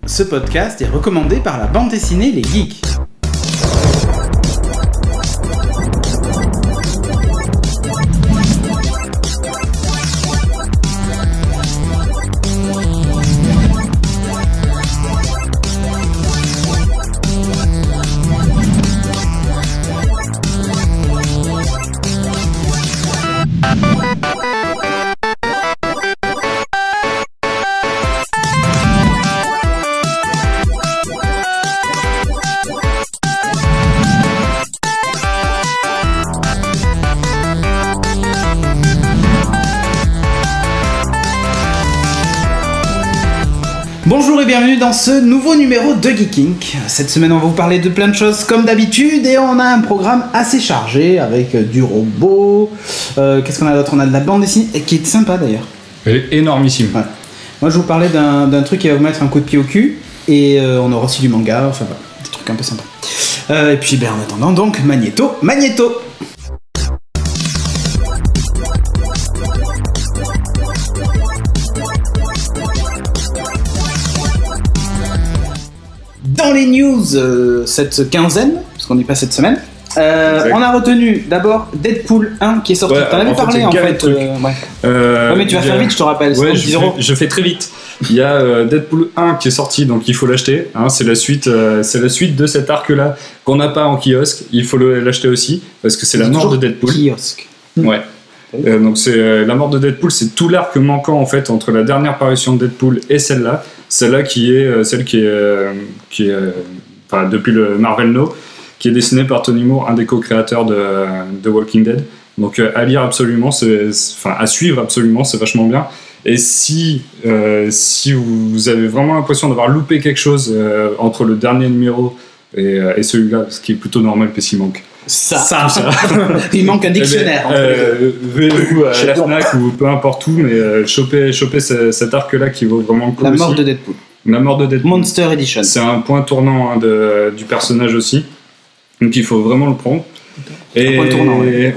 Ce podcast est recommandé par la bande dessinée Les Geeks. Bonjour et bienvenue dans ce nouveau numéro de Geeking. Cette semaine on va vous parler de plein de choses comme d'habitude et on a un programme assez chargé avec du robot, qu'est-ce qu'on a d'autre, on a de la bande dessinée qui est sympa d'ailleurs. Elle est énormissime. Ouais. Moi je vous parlais d'un truc qui va vous mettre un coup de pied au cul et on aura aussi du manga, enfin voilà, des trucs un peu sympas. Et puis en attendant donc Magnéto. Dans les news, cette quinzaine, parce qu'on n'est pas cette semaine, on a retenu d'abord Deadpool 1 qui est sorti. T'en avais parlé en fait. Ouais, mais tu vas faire vite, je te rappelle. Ouais, je fais très vite. Il y a Deadpool 1 qui est sorti, donc il faut l'acheter. Hein, c'est la suite de cet arc-là qu'on n'a pas en kiosque. Il faut l'acheter aussi parce que c'est la mort de Deadpool. Kiosque. Ouais. Donc c'est la mort de Deadpool, c'est tout l'arc manquant en fait entre la dernière parution de Deadpool et celle-là qui est celle qui est enfin, depuis le Marvel No, qui est dessinée par Tony Moore, un des co-créateurs de Walking Dead. Donc à lire absolument, à suivre absolument, c'est vachement bien. Et si vous avez vraiment l'impression d'avoir loupé quelque chose entre le dernier numéro et celui-là, ce qui est plutôt normal parce qu'il manque ça. Il manque un dictionnaire. Ruez-vous à la Fnac ou peu importe où, mais choper cet arc-là qui vaut vraiment le coup. La mort de Deadpool. La mort de Deadpool. Monster Edition. C'est un point tournant du personnage aussi, donc il faut vraiment le prendre. Un point tournant, ouais.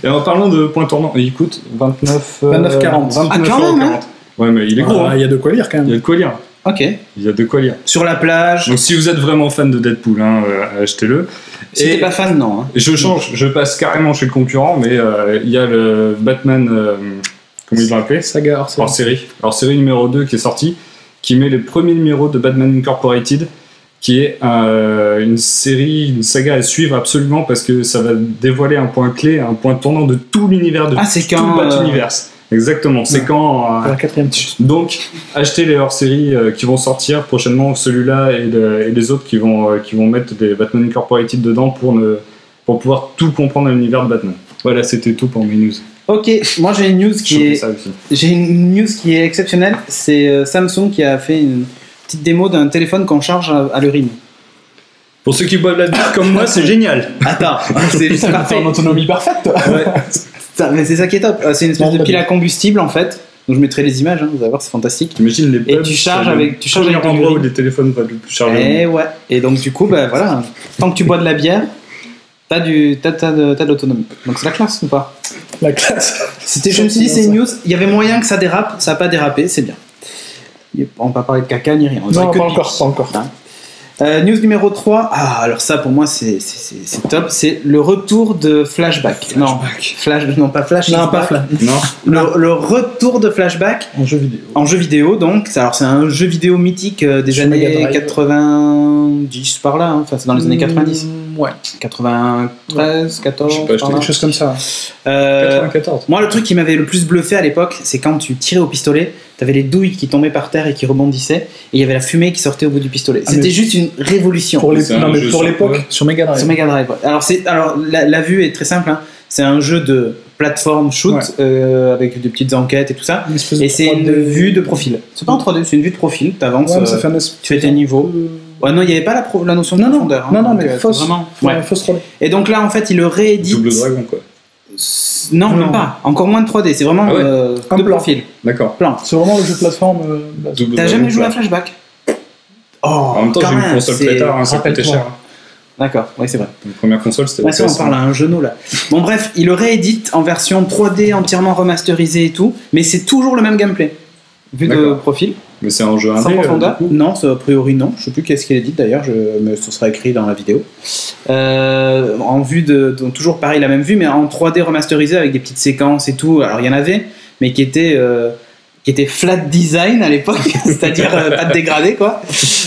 Et en parlant de point tournant, il coûte 29,40. Ah, quand même, hein. Ouais, mais il est gros. Il y a de quoi lire quand même. Il y a de quoi lire. Ok. Il y a de quoi lire. Sur la plage. Donc si vous êtes vraiment fan de Deadpool, achetez-le. Si t'es pas fan, non. Hein. Je passe carrément chez le concurrent, mais il y a le Batman, comment ils l'ont appelé ? Saga hors série numéro 2 qui est sorti, qui met les premiers numéros de Batman Incorporated, qui est une saga à suivre absolument parce que ça va dévoiler un point clé, un point tournant de tout l'univers de tout le Batuniverse. Exactement, c'est quand la quatrième. Donc achetez les hors-séries qui vont sortir prochainement, celui-là et les autres qui vont mettre des Batman Incorporated dedans pour pouvoir tout comprendre à l'univers de Batman. Voilà, c'était tout pour mes news. Ok, moi j'ai une news qui est exceptionnelle. C'est Samsung qui a fait une petite démo d'un téléphone qu'on charge à l'urine. Pour ceux qui boivent la bière comme moi, c'est génial. Attends, c'est parfait. En autonomie parfaite. Ouais. Mais c'est ça qui est top. C'est une espèce de pile à combustible en fait. Donc je mettrai les images, vous allez voir, c'est fantastique. T'imagines les pubs. Et tu charges avec l'endroit où les téléphones vont le plus charger. Et ouais. Et donc du coup, voilà, tant que tu bois de la bière, t'as de l'autonomie. Donc c'est la classe ou pas ? La classe. Je me suis dit c'est une news. Il y avait moyen que ça dérape, ça n'a pas dérapé, c'est bien. On va pas parler de caca ni rien. Non, pas encore. News numéro 3, alors ça pour moi c'est top, c'est le retour de Flashback. Non, pas Flash. Non, pas Flash. Non. Le retour de Flashback en jeu vidéo donc. Alors c'est un jeu vidéo mythique des années 90 par là, enfin c'est dans les années 90. Ouais. 93, 14. Je sais pas, quelque chose comme ça. 94. Moi le truc qui m'avait le plus bluffé à l'époque, c'est quand tu tirais au pistolet. T'avais les douilles qui tombaient par terre et qui rebondissaient, et il y avait la fumée qui sortait au bout du pistolet. C'était juste une révolution. Pour l'époque, sur Mega Drive. Sur Mega Drive. Ouais. Alors la vue est très simple. Hein. C'est un jeu de plateforme shoot avec des petites enquêtes et tout ça. Et c'est une vue de profil. C'est pas en 3D, c'est une vue de profil. T'avances, tu fais tes niveaux. Ouais, non, il n'y avait pas la notion de profondeur. Non, mais fausse 3D. Et donc là, en fait, il le réédite. Double Dragon, quoi. Non, même pas. Encore moins de 3D. C'est vraiment de profil. D'accord. Plein. C'est vraiment le jeu de plateforme. T'as jamais joué à Flashback ? En même temps, j'ai eu une console très tard, ça coûtait cher. D'accord, oui, c'est vrai. La première console, c'était la PS1. On parle à un genou là. Bon, bref, il le réédite en version 3D entièrement remasterisée et tout, mais c'est toujours le même gameplay. vue de profil. Mais c'est un jeu indé. Sans profondeur. Non, a priori non. Je sais plus qu'est-ce qu'il est dit d'ailleurs, mais ce sera écrit dans la vidéo. En vue donc toujours pareil, la même vue, mais en 3D remasterisé avec des petites séquences et tout. Alors il y en avait, mais qui étaient flat design à l'époque, c'est-à-dire pas de dégradé quoi,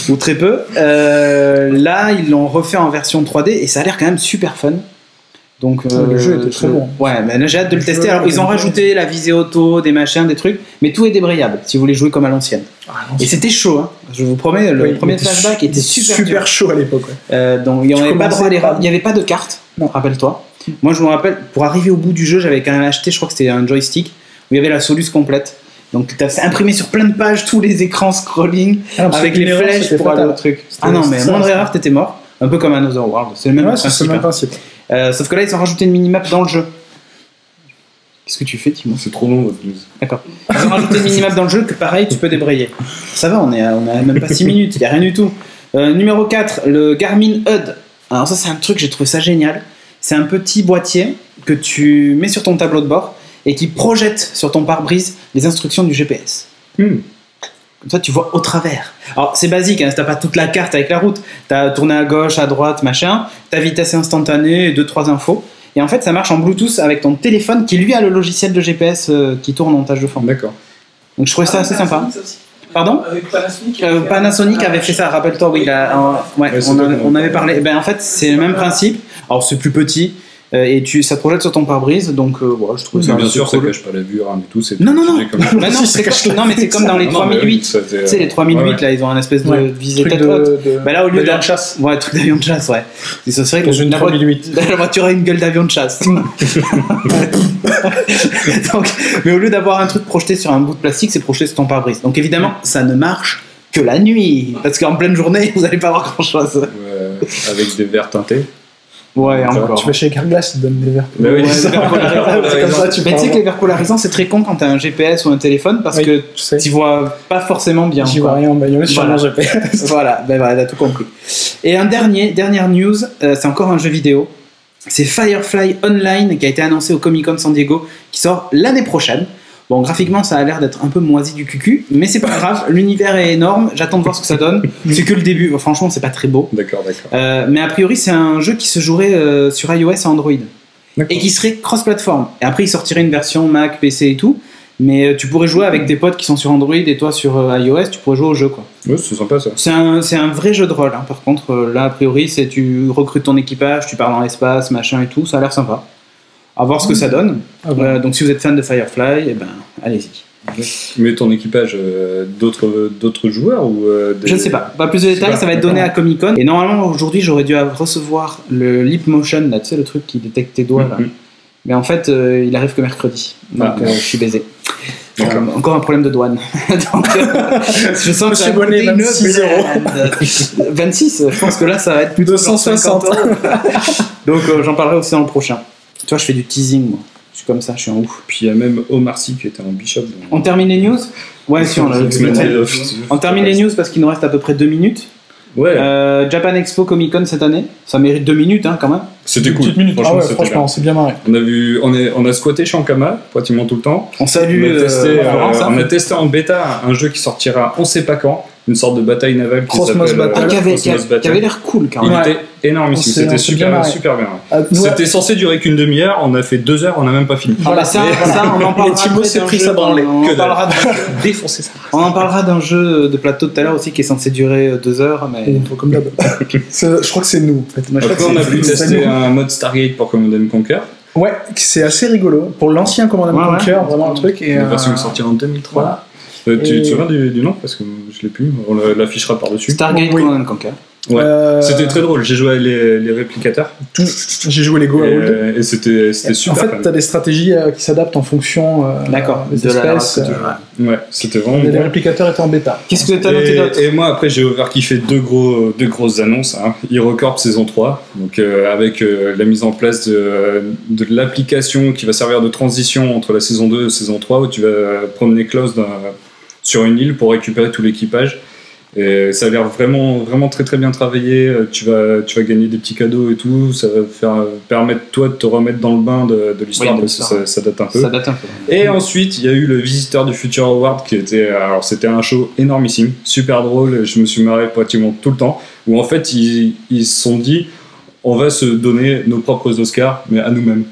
ou très peu. Là, ils l'ont refait en version 3D et ça a l'air quand même super fun. Donc, le jeu était très bon. Ouais, mais là j'ai hâte de le tester. Alors, ils ont rajouté la visée auto, des machins, des trucs, mais tout est débrayable si vous voulez jouer comme à l'ancienne. Et c'était chaud, hein. Je vous promets, le premier flashback était super chaud à l'époque. Ouais. Donc, il n'y avait pas droit à l'erreur. Il n'y avait pas de carte, rappelle-toi. Moi, je me rappelle, pour arriver au bout du jeu, j'avais quand même acheté, je crois que c'était un joystick, où il y avait la soluce complète. Donc, tu as imprimé sur plein de pages tous les écrans scrolling avec les flèches pour aller au truc. Ah non, mais moindre erreur, t'étais mort. Un peu comme Another World. C'est le même principe. Sauf que là, ils ont rajouté une minimap dans le jeu. Qu'est-ce que tu fais, Timo ? C'est trop long, votre news. D'accord. Ils ont rajouté une minimap dans le jeu que pareil, tu peux débrayer. Ça va, on a même pas 6 minutes, il n'y a rien du tout. Numéro 4, le Garmin HUD. Alors ça, c'est un truc, j'ai trouvé ça génial. C'est un petit boîtier que tu mets sur ton tableau de bord et qui projette sur ton pare-brise les instructions du GPS. Comme ça, tu vois au travers. Alors, c'est basique, hein, t'as pas toute la carte avec la route. T'as tourné à gauche, à droite, machin. Ta vitesse instantanée, 2-3 infos. Et en fait, ça marche en Bluetooth avec ton téléphone qui, lui, a le logiciel de GPS qui tourne en tâche de fond. D'accord. Donc, je trouvais ça assez sympa. Pardon ? Avec Panasonic. Panasonic avait fait ça, rappelle-toi, oui. On avait parlé. Ben, en fait, c'est le même principe. Alors, c'est plus petit. Et ça te projette sur ton pare-brise, donc voilà, je trouve ça. Bien sûr, cool. Ça cache pas la vue, RAM et tout. Non, mais c'est comme dans les 3008. Tu sais, les 3008, là, ils ont un espèce de visée tête haute. Bah là, au lieu d'avion de chasse. Ouais, truc d'avion de chasse, ouais. Et ce serait que une 3008. La voiture a une gueule d'avion de chasse. Donc, mais au lieu d'avoir un truc projeté sur un bout de plastique, c'est projeté sur ton pare-brise. Donc évidemment, ça ne marche que la nuit, parce qu'en pleine journée, vous n'allez pas voir grand-chose. Avec des verres teintés. Ouais, encore. Tu vas chez Carglass, ils te donnent des verres. Mais oui, c'est comme ça. Mais tu sais que les verres polarisants, c'est très con quand t'as un GPS ou un téléphone parce que tu vois pas forcément bien. J'y vois rien en bagnole sur mon GPS. Voilà, t'as tout compris. Et dernière news, c'est encore un jeu vidéo. C'est Firefly Online qui a été annoncé au Comic-Con San Diego, qui sort l'année prochaine. Bon, graphiquement, ça a l'air d'être un peu moisi du cucu, mais c'est pas grave, l'univers est énorme, j'attends de voir ce que ça donne. C'est que le début, franchement, c'est pas très beau. D'accord. Mais a priori, c'est un jeu qui se jouerait sur iOS et Android. Et qui serait cross-platform. Et après, il sortirait une version Mac, PC et tout, mais tu pourrais jouer avec des potes qui sont sur Android et toi sur iOS, tu pourrais jouer au jeu, quoi. Ouais, c'est sympa ça. C'est un vrai jeu de rôle, hein. Par contre, là, a priori, tu recrutes ton équipage, tu pars dans l'espace, machin et tout, ça a l'air sympa. À voir ce que ça donne. Donc si vous êtes fan de Firefly, eh ben, allez-y. Mais ton équipage, d'autres joueurs ou Je ne sais pas. Pas plus de détails, ça va être donné à Comic Con. Et normalement, aujourd'hui, j'aurais dû recevoir le Leap Motion, là, tu sais, le truc qui détecte tes doigts. Là. Mais en fait, il arrive que mercredi. Donc je suis baisé. Encore un problème de douane. Donc, je sens que ça va coûter 26 €. 26, je pense que là, ça va être plus de 260 €. Donc j'en parlerai aussi dans le prochain. Tu vois, je fais du teasing, moi. Je suis comme ça, je suis en ouf. Puis il y a même Omar Sy qui était en Bishop. On termine les news ? Ouais, si, on a On termine les news parce qu'il nous reste à peu près 2 minutes. Ouais. Japan Expo Comic Con cette année, ça mérite 2 minutes hein, quand même. C'était cool. Franchement, c'est bien marré. On a squatté chez Ankama pratiquement tout le temps. On salue. On a testé en bêta un jeu qui sortira on sait pas quand, une sorte de bataille navale qui Cosmos Battle. Qui avait l'air cool quand même. Il était énormissime, c'était super bien. C'était censé durer qu'une demi-heure, on a fait 2 heures, on n'a même pas fini. Voilà, ça on en parlera. Timo s'est pris sa branlée. Défoncer ça. On en parlera d'un jeu de plateau tout à l'heure aussi qui est censé durer 2 heures. Mais... Comme d'hab. Je crois que c'est nous. Après, on a pu tester un mode Stargate pour Command & Conquer. Ouais, c'est assez rigolo. Pour l'ancien Command & Conquer, vraiment un truc. La version est sortie en 2003. Voilà. Tu te souviens du nom? Parce que je l'ai plus, on l'affichera par-dessus. Stargate Command & Conquer. Ouais, c'était très drôle. J'ai joué avec les réplicateurs. J'ai joué les Go et c'était super. En fait, t'as des stratégies qui s'adaptent en fonction des espèces. Ouais, c'était vraiment. Les réplicateurs étaient en bêta. Qu'est-ce que t'as noté d'autre? Et moi, après, j'ai overkiffé deux grosses annonces. Hein. HeroCorp saison 3, donc avec la mise en place de l'application qui va servir de transition entre la saison 2 et la saison 3, où tu vas promener Klaus sur une île pour récupérer tout l'équipage. Et ça a l'air vraiment très très bien travaillé. Tu vas gagner des petits cadeaux et tout. Ça va permettre toi de te remettre dans le bain de l'histoire parce que ça date un peu. Et ensuite, il y a eu le Visiteur du Futur Award qui était, alors c'était un show énormissime, super drôle. Je me suis marré pratiquement tout le temps. Où en fait ils se sont dit, on va se donner nos propres Oscars, mais à nous-mêmes.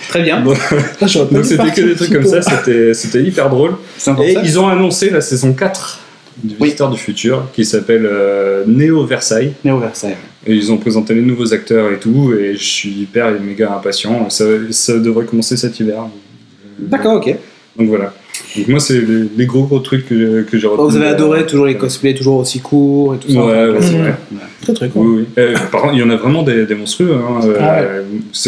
Très bien. Donc c'était que des trucs comme ça. C'était hyper drôle. Et ils ont annoncé la saison 4 du Visiteur du Futur qui s'appelle Néo Versailles. Et ils ont présenté les nouveaux acteurs et tout, et je suis hyper et méga impatient. Ça devrait commencer cet hiver. D'accord, ok. Donc voilà. Donc moi c'est les gros trucs que j'ai retenus. Vous avez adoré toujours les cosplays toujours aussi courts et tout ça. Ouais, c'est vrai. Très cool. Oui. Par contre il y en a vraiment des monstrueux.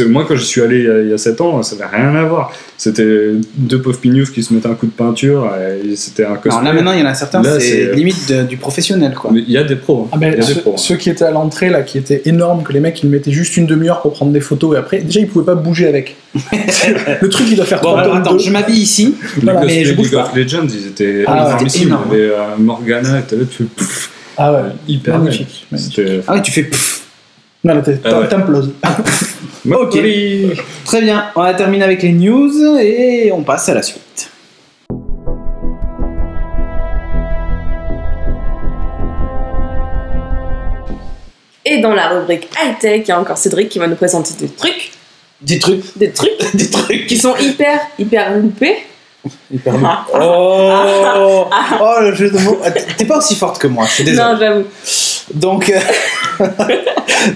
Moi quand j'y suis allé il y a 7 ans, ça n'avait rien à voir. C'était 2 pauvres pignoufs qui se mettaient un coup de peinture et c'était un cosplay. Alors là maintenant il y en a certains, c'est limite du professionnel quoi. Mais il y a des pros. Ceux qui étaient à l'entrée là, qui étaient énormes, que les mecs ils mettaient juste une demi-heure pour prendre des photos et après déjà ils pouvaient pas bouger avec. Le truc il doit faire 3 tonnes. Attends, je m'habille ici. Voilà, mais je bouge pas. Legends, ils étaient énormissimes. Il y avait Morgana, tu fais pouf. Ah ouais, hyper magnifique. Ah ouais, tu fais pouf. Non, là, t'imploses. Ok, très bien. On a terminé avec les news et on passe à la suite. Et dans la rubrique high-tech, il y a encore Cédric qui va nous présenter des trucs. Des trucs qui sont hyper loupés. Oh, le jeu de mots. T'es pas aussi forte que moi, je suis désolé. Non, j'avoue. Donc,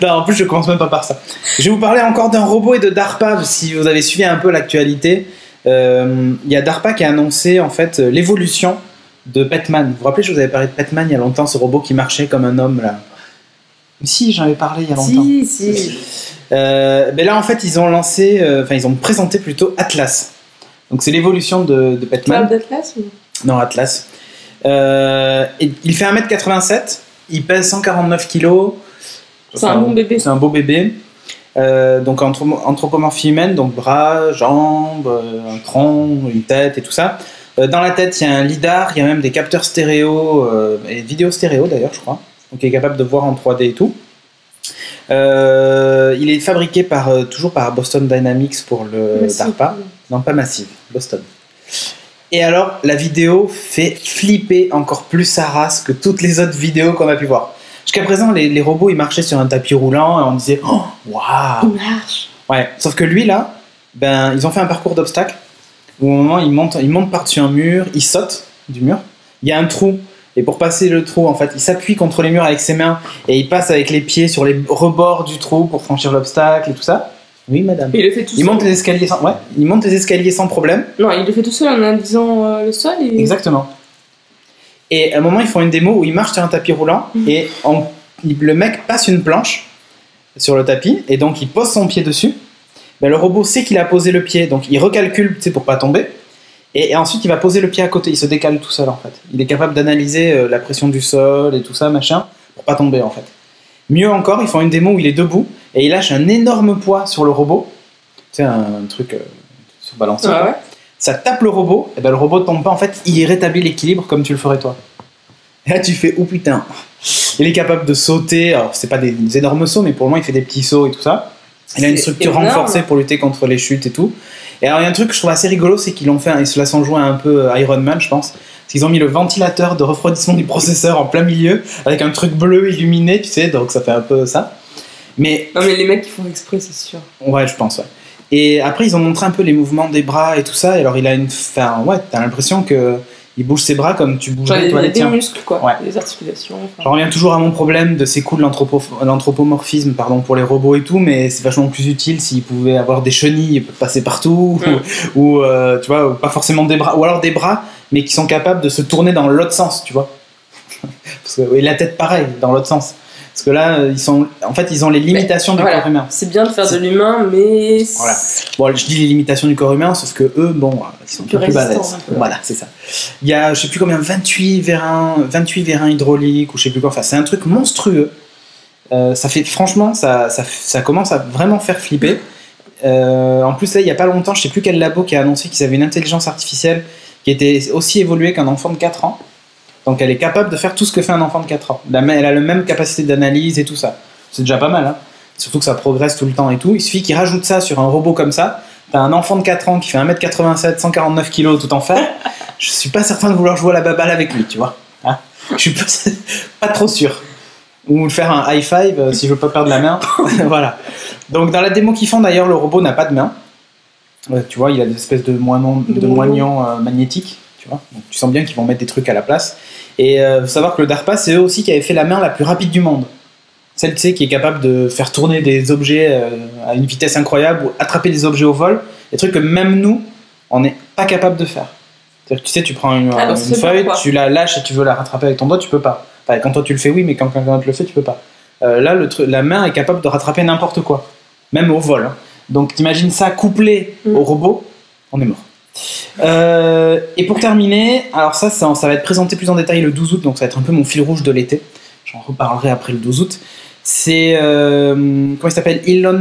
non, en plus, je commence même pas par ça. Je vais vous parler encore d'un robot et de DARPA. Si vous avez suivi un peu l'actualité, il y a DARPA qui a annoncé en fait l'évolution de Petman. Vous vous rappelez, je vous avais parlé de Petman il y a longtemps, ce robot qui marchait comme un homme là. Si, j'en avais parlé il y a longtemps. Si. Mais là, en fait, ils ont présenté plutôt Atlas. Donc c'est l'évolution de Petman. d'Atlas ou... Non, Atlas. Et il fait 1m87, il pèse 149 kg. C'est un bon bébé. C'est un beau bébé. Donc anthropomorphie humaine, donc bras, jambes, un tronc, une tête et tout ça. Dans la tête, il y a un lidar, il y a même des capteurs stéréo et vidéo stéréo d'ailleurs, je crois. Donc il est capable de voir en 3D et tout. Il est fabriqué toujours par Boston Dynamics pour le DARPA. Non, pas Massive, Boston. Et alors, la vidéo fait flipper encore plus sa race que toutes les autres vidéos qu'on a pu voir. Jusqu'à présent, les robots, ils marchaient sur un tapis roulant et on disait « Oh, waouh !» Il marche. Ouais, sauf que lui, là, ils ont fait un parcours d'obstacles où au moment, il monte par-dessus un mur, il saute du mur, il y a un trou. Et pour passer le trou, en fait, il s'appuie contre les murs avec ses mains et il passe avec les pieds sur les rebords du trou pour franchir l'obstacle et tout ça. Oui, madame. Et il le fait tout seul. Il monte les escaliers sans problème. Non, il le fait tout seul en indiquant le sol. Exactement. Et à un moment, ils font une démo où il marche sur un tapis roulant et le mec passe une planche sur le tapis et donc il pose son pied dessus. Le robot sait qu'il a posé le pied, donc il recalcule pour pas tomber. Et ensuite, il va poser le pied à côté. Il se décale tout seul, en fait. Il est capable d'analyser la pression du sol et tout ça, machin, pour pas tomber, en fait. Mieux encore, ils font une démo où il est debout et il lâche un énorme poids sur le robot. Tu sais, un truc sur balancier. Ouais. Ça tape le robot, et le robot tombe pas. En fait, il rétablit l'équilibre comme tu le ferais toi. Et là, tu fais « Oh putain !» Il est capable de sauter. Alors, c'est pas des énormes sauts, mais pour le moment, il fait des petits sauts et tout ça. Il a une structure renforcée pour lutter contre les chutes et tout. Et alors, il y a un truc que je trouve assez rigolo, c'est qu'ils se la sont joué un peu Iron Man, je pense. Parce qu'ils ont mis le ventilateur de refroidissement du processeur en plein milieu, avec un truc bleu illuminé, tu sais, donc ça fait un peu ça. Mais les mecs, ils font exprès, c'est sûr. Ouais, je pense, ouais. Et après, ils ont montré un peu les mouvements des bras et tout ça, et alors il a t'as l'impression que il bouge ses bras comme tu bougerais toi les tiens. Des muscles, quoi, ouais. Des articulations. J'en reviens toujours à mon problème de c'est cool l'anthropomorphisme pour les robots et tout, mais c'est vachement plus utile s'ils pouvaient avoir des chenilles passer partout, ou tu vois, pas forcément des bras, ou alors des bras, mais qui sont capables de se tourner dans l'autre sens, tu vois. Et la tête pareil, dans l'autre sens. Parce que là, ils ont les limitations du corps humain. C'est bien de faire de l'humain, mais... Voilà. Bon, je dis les limitations du corps humain, sauf que eux, ils sont plus balèzes. Voilà, c'est ça. Il y a, je sais plus combien, 28 vérins hydrauliques, ou je sais plus quoi. Enfin, c'est un truc monstrueux. Ça fait, franchement, ça commence à vraiment faire flipper. En plus, là, il y a pas longtemps, je sais plus quel labo qui a annoncé qu'ils avaient une intelligence artificielle qui était aussi évoluée qu'un enfant de 4 ans. Donc elle est capable de faire tout ce que fait un enfant de 4 ans. Elle a la même capacité d'analyse et tout ça. C'est déjà pas mal, hein. Surtout que ça progresse tout le temps et tout. Il suffit qu'il rajoute ça sur un robot comme ça. T'as un enfant de 4 ans qui fait 1m87, 149 kg tout en fer. Je suis pas certain de vouloir jouer à la baballe avec lui, tu vois. Hein, je suis pas trop sûr. Ou faire un high five si je veux pas perdre la main. Voilà. Donc dans la démo qu'ils font d'ailleurs, le robot n'a pas de main. Tu vois, il a des espèces de moignons magnétiques. Tu vois. Donc, tu sens bien qu'ils vont mettre des trucs à la place. Et faut savoir que le DARPA, c'est eux aussi qui avaient fait la main la plus rapide du monde. Celle, tu sais, qui est capable de faire tourner des objets à une vitesse incroyable ou attraper des objets au vol. Des trucs que même nous, on n'est pas capable de faire. C'est-à-dire que tu sais, tu prends une feuille, tu la lâches et tu veux la rattraper avec ton doigt, tu peux pas. Enfin, quand toi tu le fais, oui, mais quand quelqu'un te le fait, tu peux pas. Là, la main est capable de rattraper n'importe quoi, même au vol. Hein. Donc t'imagines ça couplé au robot, on est mort. Et pour terminer, alors ça va être présenté plus en détail le 12 août, donc ça va être un peu mon fil rouge de l'été. J'en reparlerai après le 12 août. C'est comment il s'appelle, Elon,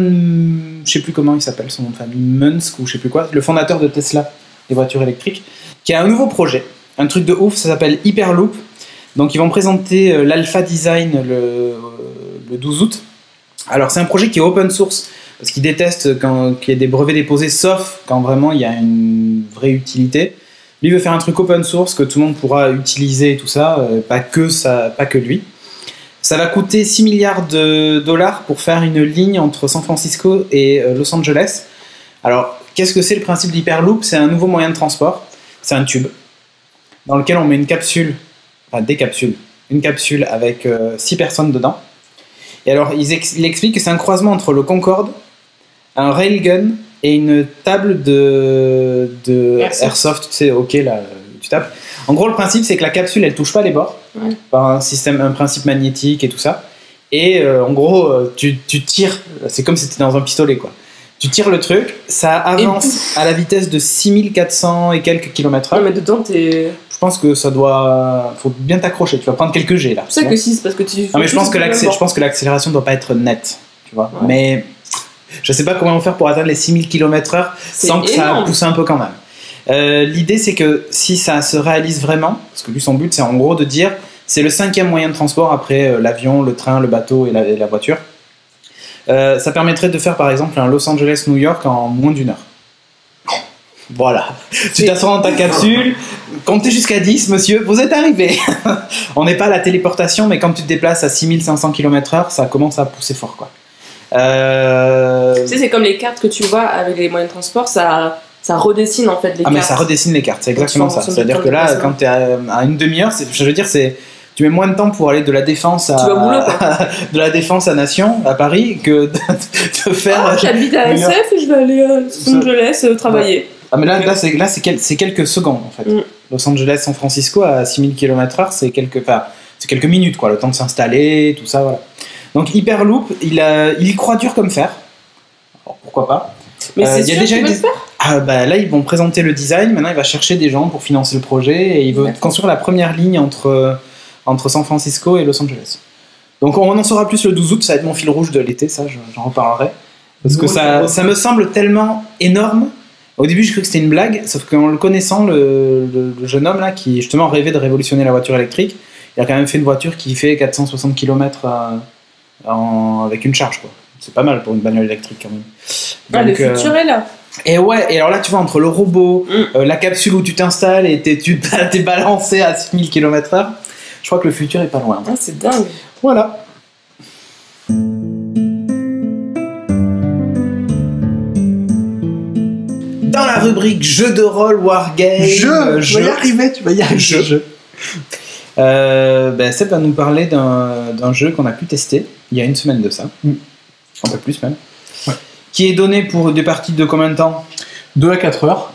je sais plus comment il s'appelle son nom de famille, Musk ou je sais plus quoi, le fondateur de Tesla, des voitures électriques, qui a un nouveau projet, un truc de ouf, ça s'appelle Hyperloop. Donc ils vont présenter l'Alpha Design le 12 août. Alors c'est un projet qui est open source parce qu'ils détestent qu'il y ait des brevets déposés, sauf quand vraiment il y a une vraie utilité. Lui veut faire un truc open source que tout le monde pourra utiliser et tout ça, pas que lui. Ça va coûter 6 milliards de dollars pour faire une ligne entre San Francisco et Los Angeles. Alors, qu'est-ce que c'est le principe d'Hyperloop ? C'est un nouveau moyen de transport. C'est un tube dans lequel on met une capsule, enfin des capsules, une capsule avec 6 personnes dedans. Et alors, il explique que c'est un croisement entre le Concorde, un railgun et une table de airsoft, tu sais, ok, là, tu tapes. En gros, le principe, c'est que la capsule, elle touche pas les bords, par un principe magnétique et tout ça. Et en gros, tu tires, c'est comme si c'était dans un pistolet, quoi. Tu tires le truc, ça avance à la vitesse de 6400 et quelques km/h. Mais dedans, je pense que ça doit... faut bien t'accrocher, tu vas prendre quelques G, là. C'est ça que si, c'est parce que tu... Non, mais je pense que l'accélération doit pas être nette, tu vois. Ouais. Mais je sais pas comment on va faire pour atteindre les 6000 km/h sans que ça pousse un peu quand même. L'idée, c'est que si ça se réalise vraiment, parce que lui, son but, c'est en gros de dire, c'est le 5e moyen de transport après l'avion, le train, le bateau et la voiture. Ça permettrait de faire par exemple un Los Angeles-New York en moins d'1 heure. Voilà. Tu t'assois dans ta capsule, comptez jusqu'à 10, monsieur, vous êtes arrivé. On n'est pas à la téléportation, mais quand tu te déplaces à 6500 km/h, ça commence à pousser fort, quoi. Tu sais, c'est comme les cartes que tu vois avec les moyens de transport, ça redessine en fait les cartes. Ah, mais ça redessine les cartes, c'est exactement ça. C'est-à-dire que là, quand tu es à une demi-heure, je veux dire, tu mets moins de temps pour aller de la Défense de la Défense à Nation, à Paris, que de faire... j'habite à SF et je vais aller à Los Angeles travailler. Ouais. Ah, mais là c'est quelques secondes, en fait. Los Angeles, San Francisco, à 6000 km/h, c'est quelques minutes, quoi, le temps de s'installer, tout ça, voilà. Donc Hyperloop, il y croit dur comme fer. Alors, pourquoi pas. Mais c'est sûr qu'il veut le faire. Ah, bah, là, ils vont présenter le design. Maintenant, il va chercher des gens pour financer le projet. Et il veut construire la première ligne entre San Francisco et Los Angeles. Donc on en saura plus le 12 août. Ça va être mon fil rouge de l'été, ça, j'en reparlerai. Parce que ça me semble tellement énorme. Au début, je croyais que c'était une blague. Sauf qu'en le connaissant, le jeune homme là, qui justement rêvait de révolutionner la voiture électrique, il a quand même fait une voiture qui fait 460 km avec une charge, quoi. C'est pas mal pour une bagnole électrique quand même. Donc, le futur est là. Et ouais, et alors là tu vois, entre le robot, la capsule où tu t'installes et t'es balancé à 6000 km/h, je crois que le futur est pas loin. Ah, c'est dingue. Voilà. Dans la rubrique jeu de rôle, wargame, tu vas y arriver. Seb va nous parler d'un jeu qu'on a pu tester il y a une semaine de ça, un peu plus même, qui est donné pour des parties de combien de temps ? 2 à 4 heures.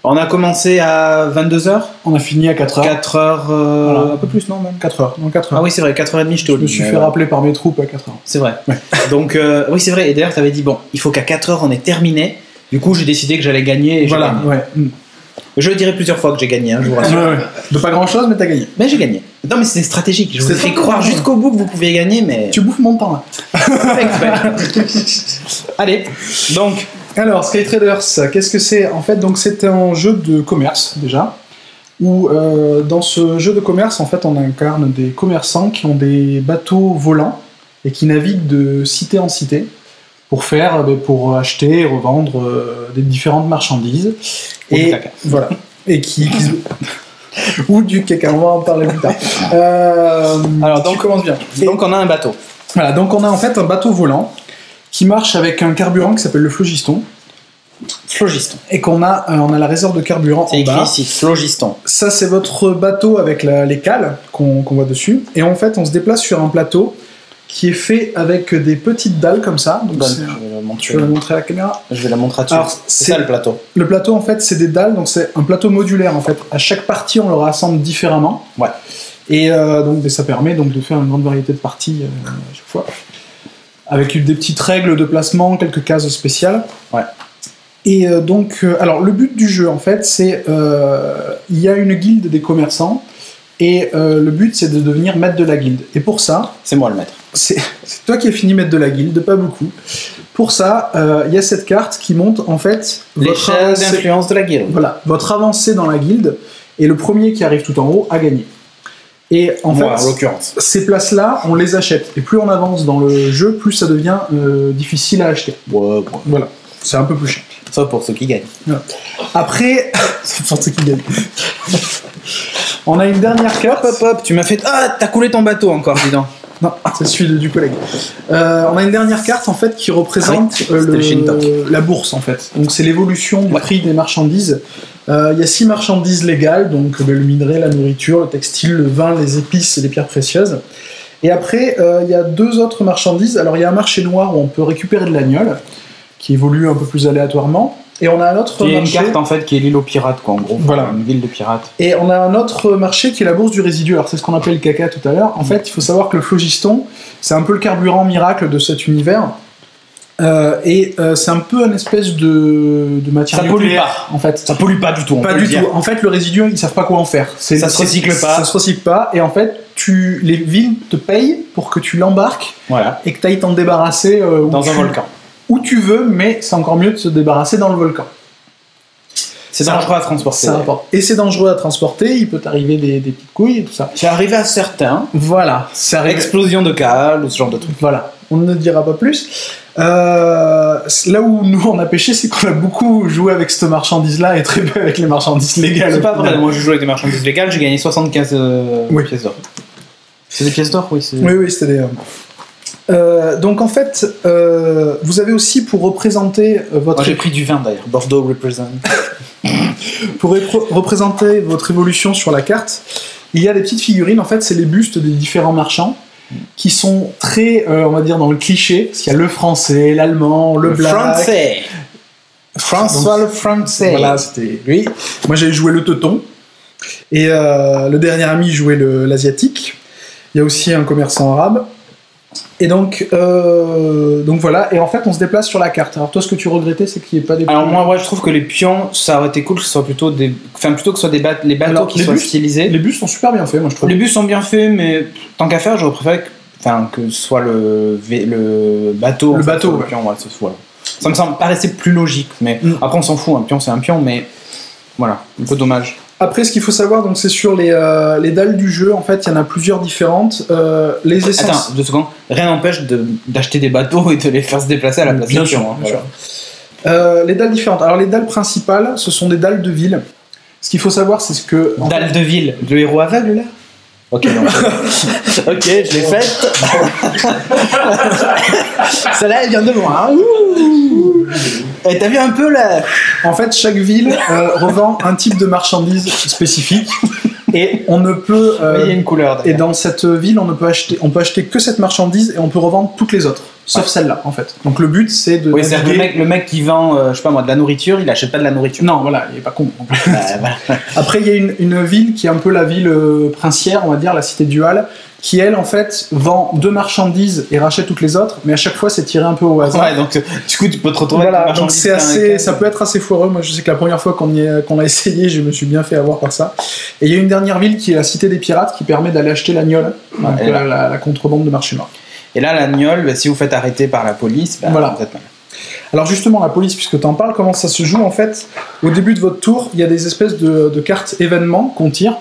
On a commencé à 22h. On a fini à 4 heures. 4 heures, voilà. Un peu plus, non même 4 heures. Non, 4 heures. Ah oui, c'est vrai, 4h30, je te le dis. Je me suis fait rappeler par mes troupes à 4 heures. C'est vrai. Ouais. Donc, oui, c'est vrai. Et d'ailleurs, tu avais dit, bon, il faut qu'à 4 heures, on ait terminé. Du coup, j'ai décidé que j'allais gagner. Et voilà, ouais. Je le dirai plusieurs fois que j'ai gagné, je vous rassure. Ouais. De pas grand chose, mais t'as gagné. Mais j'ai gagné. Non, mais c'était stratégique. Je vous ai fait croire jusqu'au bout que vous pouviez gagner, mais. Tu bouffes mon temps là. Allez, donc. Alors, Skytraders, qu'est-ce que c'est ? En fait, donc c'est un jeu de commerce déjà. où dans ce jeu de commerce, en fait, on incarne des commerçants qui ont des bateaux volants et qui naviguent de cité en cité pour acheter et revendre des différentes marchandises. Et voilà. Et qui ou du caca, on va en parler plus tard. Alors, donc, commence bien. Donc, on a un bateau. Voilà, donc on a en fait un bateau volant qui marche avec un carburant qui s'appelle le phlogiston. Phlogiston. Et on a la réserve de carburant en bas. C'est écrit ici, phlogiston. Ça, c'est votre bateau avec les cales qu'on voit dessus. Et en fait, on se déplace sur un plateau qui est fait avec des petites dalles comme ça. Donc tu vas la montrer à la caméra. Je vais la montrer à dessus. C'est ça le plateau. Le plateau, en fait, c'est des dalles. Donc c'est un plateau modulaire. En fait, à chaque partie, on le rassemble différemment. Ouais. Et donc ça permet donc de faire une grande variété de parties à chaque fois, avec des petites règles de placement, quelques cases spéciales. Ouais. Et donc, alors le but du jeu en fait, c'est il y a une guilde des commerçants et le but c'est de devenir maître de la guilde. Et pour ça, c'est moi le maître. C'est toi qui as fini maître de la guilde, pas beaucoup. Pour ça, il y a cette carte qui montre en fait l'échelle d'influence de la guilde. Voilà, votre avancée dans la guilde et le premier qui arrive tout en haut a gagné. Et en fait, en l'occurrence, ces places-là, on les achète. Et plus on avance dans le jeu, plus ça devient difficile à acheter. Ouais. Voilà, c'est un peu plus cher. Ça pour ceux qui gagnent. Voilà. Après, c'est pour ceux qui gagnent. On a une dernière carte. Hop, tu m'as fait. Ah, t'as coulé ton bateau encore, dis donc. Non, c'est celui du collègue. On a une dernière carte en fait qui représente la bourse en fait. Donc c'est l'évolution du prix des marchandises. Il y a 6 marchandises légales, donc le minerai, la nourriture, le textile, le vin, les épices et les pierres précieuses. Et après, il y a 2 autres marchandises. Alors il y a un marché noir où on peut récupérer de l'agnole, qui évolue un peu plus aléatoirement. Et on a un autre marché... Il y a une carte en fait qui est l'île aux pirates, quoi, en gros. Voilà. Une ville de pirates. Et on a un autre marché qui est la bourse du résidu. Alors c'est ce qu'on appelait le caca tout à l'heure. En fait, il faut savoir que le phlogiston, c'est un peu le carburant miracle de cet univers. C'est un peu une espèce de matière nucléaire. Ça pollue pas. En fait. Ça pollue pas du tout. Pas du tout. En fait, le résidu, ils savent pas quoi en faire. Ça se recycle pas. Ça se recycle pas. Et en fait, les villes te payent pour que tu l'embarques. Voilà. Et que tu ailles t'en débarrasser dans un volcan. Où tu veux, mais c'est encore mieux de se débarrasser dans le volcan. C'est dangereux à transporter. Et c'est dangereux à transporter, il peut t'arriver des petites couilles et tout ça. C'est arrivé à certains. Voilà. Explosion de cale ou ce genre de truc. Voilà. On ne dira pas plus. Là où nous on a pêché, c'est qu'on a beaucoup joué avec cette marchandise-là et très peu avec les marchandises légales. C'est pas vrai, moi je joue avec des marchandises légales, j'ai gagné 75 pièces d'or. C'est des pièces d'or, oui. Oui, c'était des... donc en fait, vous avez aussi pour représenter votre... Moi j'ai pris du vin d'ailleurs, Bordeaux represent. Pour représenter votre évolution sur la carte, il y a des petites figurines, en fait c'est les bustes des différents marchands qui sont très, on va dire, dans le cliché, parce qu'il y a le français, l'allemand, le black... Français. François le français. Voilà, c'était lui. Moi j'avais joué le teuton, et le dernier ami jouait l'asiatique. Il y a aussi un commerçant arabe. Et donc voilà, et en fait on se déplace sur la carte. Alors toi ce que tu regrettais c'est qu'il n'y ait pas des pions. Alors moi je trouve que les pions ça aurait été cool que ce soit plutôt plutôt que ce soit les bateaux qui soient stylisés. Les bus sont super bien faits moi je trouve. Les bus sont bien faits mais tant qu'à faire j'aurais préféré que ce soit le bateau. Le bateau, le pion, voilà, ça me paraissait plus logique mais après on s'en fout, un pion c'est un pion mais voilà, un peu dommage. Après, ce qu'il faut savoir, donc, c'est sur les dalles du jeu. En fait, il y en a plusieurs différentes. Les essences. Attends, 2 secondes. Rien n'empêche d'acheter des bateaux et de les faire se déplacer à la place bien sûr. Les dalles différentes. Alors, les dalles principales, ce sont des dalles de ville. Ce qu'il faut savoir, c'est ce que. Dalles de ville. Le héros aveugle, là. Ok, non. Ok, je l'ai faite. Celle-là, elle vient de loin. Et t'as vu un peu là. En fait, chaque ville revend un type de marchandise spécifique. Et on ne peut. Il y a une couleur. Et dans cette ville, on peut acheter que cette marchandise et on peut revendre toutes les autres, sauf celle-là, en fait. Donc le but, c'est de. Oui, c'est le mec qui vend, je sais pas moi, de la nourriture, il achète pas de la nourriture. Non, voilà, il est pas con. Voilà. Après, il y a une ville qui est un peu la ville princière, on va dire, la cité du Hall, qui elle, en fait, vend 2 marchandises et rachète toutes les autres, mais à chaque fois, c'est tiré un peu au hasard. Ouais, donc du coup, tu peux te retrouver voilà, avec donc ça peut être assez foireux. Moi, je sais que la première fois qu'on a essayé, je me suis bien fait avoir par ça. Et il y a une dernière ville qui est la cité des pirates qui permet d'aller acheter l'agnole, donc la contrebande de marché noir. Et là, l'agnole, si vous faites arrêter par la police, voilà. Vous êtes mal. Alors justement, la police, puisque tu en parles, comment ça se joue en fait? Au début de votre tour, il y a des espèces de cartes événements qu'on tire.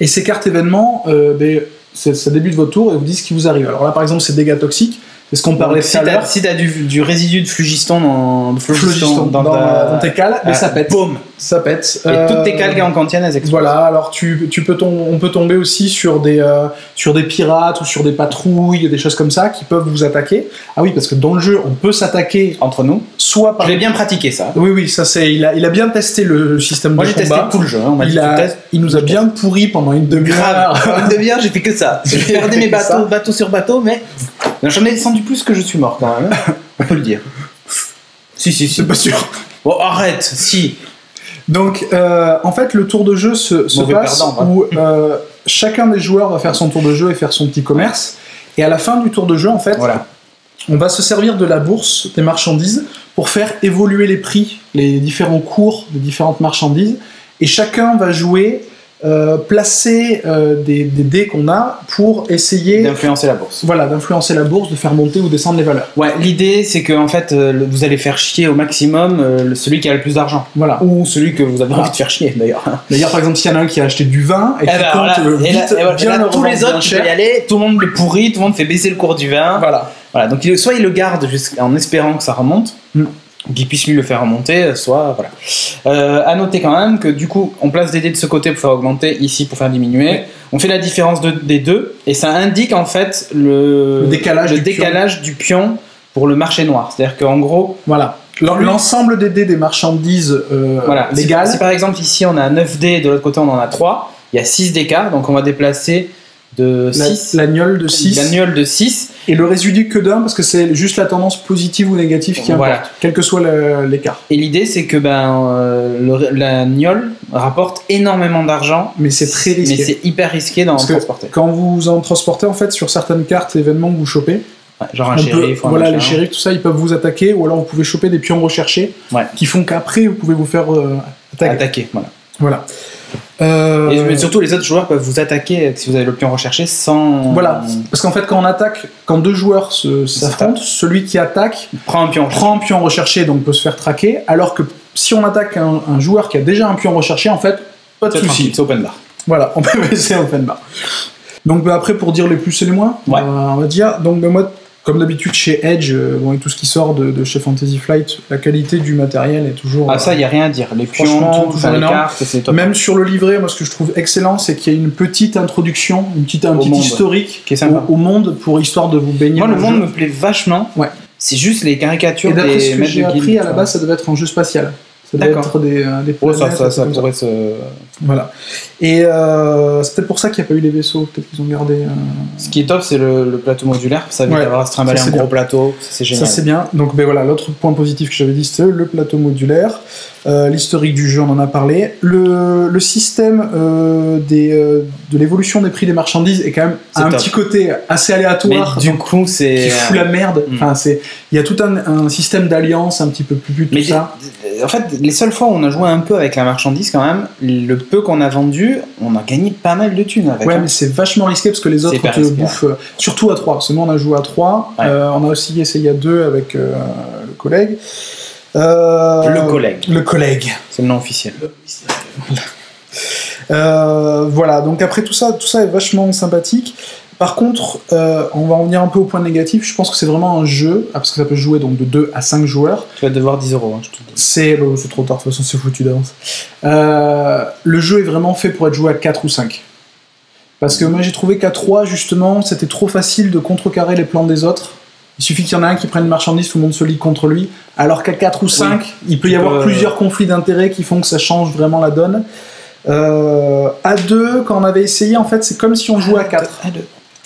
Et ces cartes événements, ça débute votre tour et vous dit ce qui vous arrive. Alors là, par exemple, c'est dégâts toxiques. C'est ce qu'on parlait tout à l'heure. Si t'as du résidu de phlogiston dans tes cales, ça pète. Boum. Ça pète. Et toutes tes cales qui en contiennent, elles explosent. Voilà, alors on peut tomber aussi sur des pirates ou sur des patrouilles, des choses comme ça qui peuvent vous attaquer. Ah oui, parce que dans le jeu, on peut s'attaquer entre nous. Soit par... Je l'ai bien pratiqué ça. Oui, ça c'est. Il a bien testé le système de combat. Moi j'ai testé tout le jeu. Il nous a bien pourri pendant une demi-heure. Pendant une demi-heure, j'ai fait que ça. J'ai regardé mes bateau sur bateau, mais j'en ai descendu plus que je suis mort quand même. On peut le dire. Si. C'est pas sûr. Bon, arrête, si. Donc, en fait, le tour de jeu se passe où chacun des joueurs va faire son tour de jeu et faire son petit commerce. Et à la fin du tour de jeu, en fait, on va se servir de la bourse des marchandises pour faire évoluer les prix, les différents cours des différentes marchandises. Et chacun va jouer, placer des dés qu'on a pour essayer d'influencer la bourse. Voilà, d'influencer la bourse, de faire monter ou descendre les valeurs. Ouais, l'idée c'est que en fait vous allez faire chier au maximum celui qui a le plus d'argent. Voilà. Ou celui que vous avez envie de faire chier d'ailleurs. D'ailleurs, par exemple, s'il y en a un qui a acheté du vin et qui compte bien tous les autres, tu peux y aller, tout le monde le pourrit, tout le monde fait baisser le cours du vin. Voilà. Donc soit il le garde en espérant que ça remonte. Qu'il puisse lui le faire remonter, soit voilà. À noter quand même que du coup, on place des dés de ce côté pour faire augmenter, ici pour faire diminuer. On fait la différence des deux et ça indique en fait le décalage du pion pour le marché noir. C'est-à-dire qu'en gros, voilà, l'ensemble des dés des marchandises légales. Si par exemple ici on a 9 dés, de l'autre côté on en a 3, il y a 6 d'écart, donc on va déplacer de 6. L'agnole de 6. L'agnole de 6. Et le résidu que d'un, parce que c'est juste la tendance positive ou négative qui importe, quel que soit l'écart. Et l'idée, c'est que l'agnole rapporte énormément d'argent. Mais c'est très risqué. Mais c'est hyper risqué d'en transporter. Quand vous en transportez, en fait, sur certaines cartes événements que vous chopez, genre un shérif. Voilà, les shérifs, tout ça, ils peuvent vous attaquer, ou alors vous pouvez choper des pions recherchés qui font qu'après, vous pouvez vous faire attaquer. Voilà. Mais surtout les autres joueurs peuvent vous attaquer si vous avez le pion recherché sans... Voilà, parce qu'en fait quand deux joueurs s'affrontent, celui qui attaque prend un pion recherché, donc peut se faire traquer, alors que si on attaque un joueur qui a déjà un pion recherché, en fait, pas de souci. C'est open bar. Voilà, on peut baisser open bar. Donc après, pour dire les plus et les moins, on va dire, donc moi, comme d'habitude chez Edge, et tout ce qui sort de chez Fantasy Flight, la qualité du matériel est toujours... ça, il n'y a rien à dire. Les pions, les cartes, c'est top. Même sur le livret, moi, ce que je trouve excellent, c'est qu'il y a une petite introduction, un petit historique qui est sympa. Au monde, pour histoire de vous baigner. Moi, le monde me plaît vachement. Ouais. C'est juste les caricatures des maîtres de guilde. Et d'après ce que j'ai appris, à la base, ça devait être un jeu spatial. Ça doit être des planètes, ça pourrait se... Voilà. Et c'est peut-être pour ça qu'il n'y a pas eu les vaisseaux. Peut-être qu'ils ont gardé... Ce qui est top, c'est le plateau modulaire. Ça veut d'avoir à se trimballer un gros plateau. C'est génial. Ça, c'est bien. Donc, voilà, l'autre point positif que j'avais dit, c'est le plateau modulaire. L'historique du jeu, on en a parlé. Le système de l'évolution des prix des marchandises est quand même un petit côté assez aléatoire. Mais du coup, c'est... Qui fout la merde. Enfin, il y a tout un système d'alliance un petit peu plus tout ça. En fait, les seules fois où on a joué un peu avec la marchandise, quand même, le peu qu'on a vendu, on a gagné pas mal de thunes avec. Ouais, mais c'est vachement risqué parce que les autres te bouffent, surtout à 3. Parce que nous, on a joué à 3. On a aussi essayé à 2 avec le collègue. Le collègue. C'est le nom officiel. Voilà, donc après tout ça est vachement sympathique. Par contre, on va en venir un peu au point négatif. Je pense que c'est vraiment un jeu, parce que ça peut jouer donc de 2 à 5 joueurs. Tu vas devoir 10€, hein, je te dis. C'est trop tard, de toute façon c'est foutu d'avance. Le jeu est vraiment fait pour être joué à 4 ou 5. Parce que moi j'ai trouvé qu'à 3, justement, c'était trop facile de contrecarrer les plans des autres. Il suffit qu'il y en ait un qui prenne une marchandise, tout le monde se lie contre lui. Alors qu'à 4 ou 5, il peut y avoir plusieurs conflits d'intérêts qui font que ça change vraiment la donne. À 2, quand on avait essayé, en fait, c'est comme si on jouait à 4.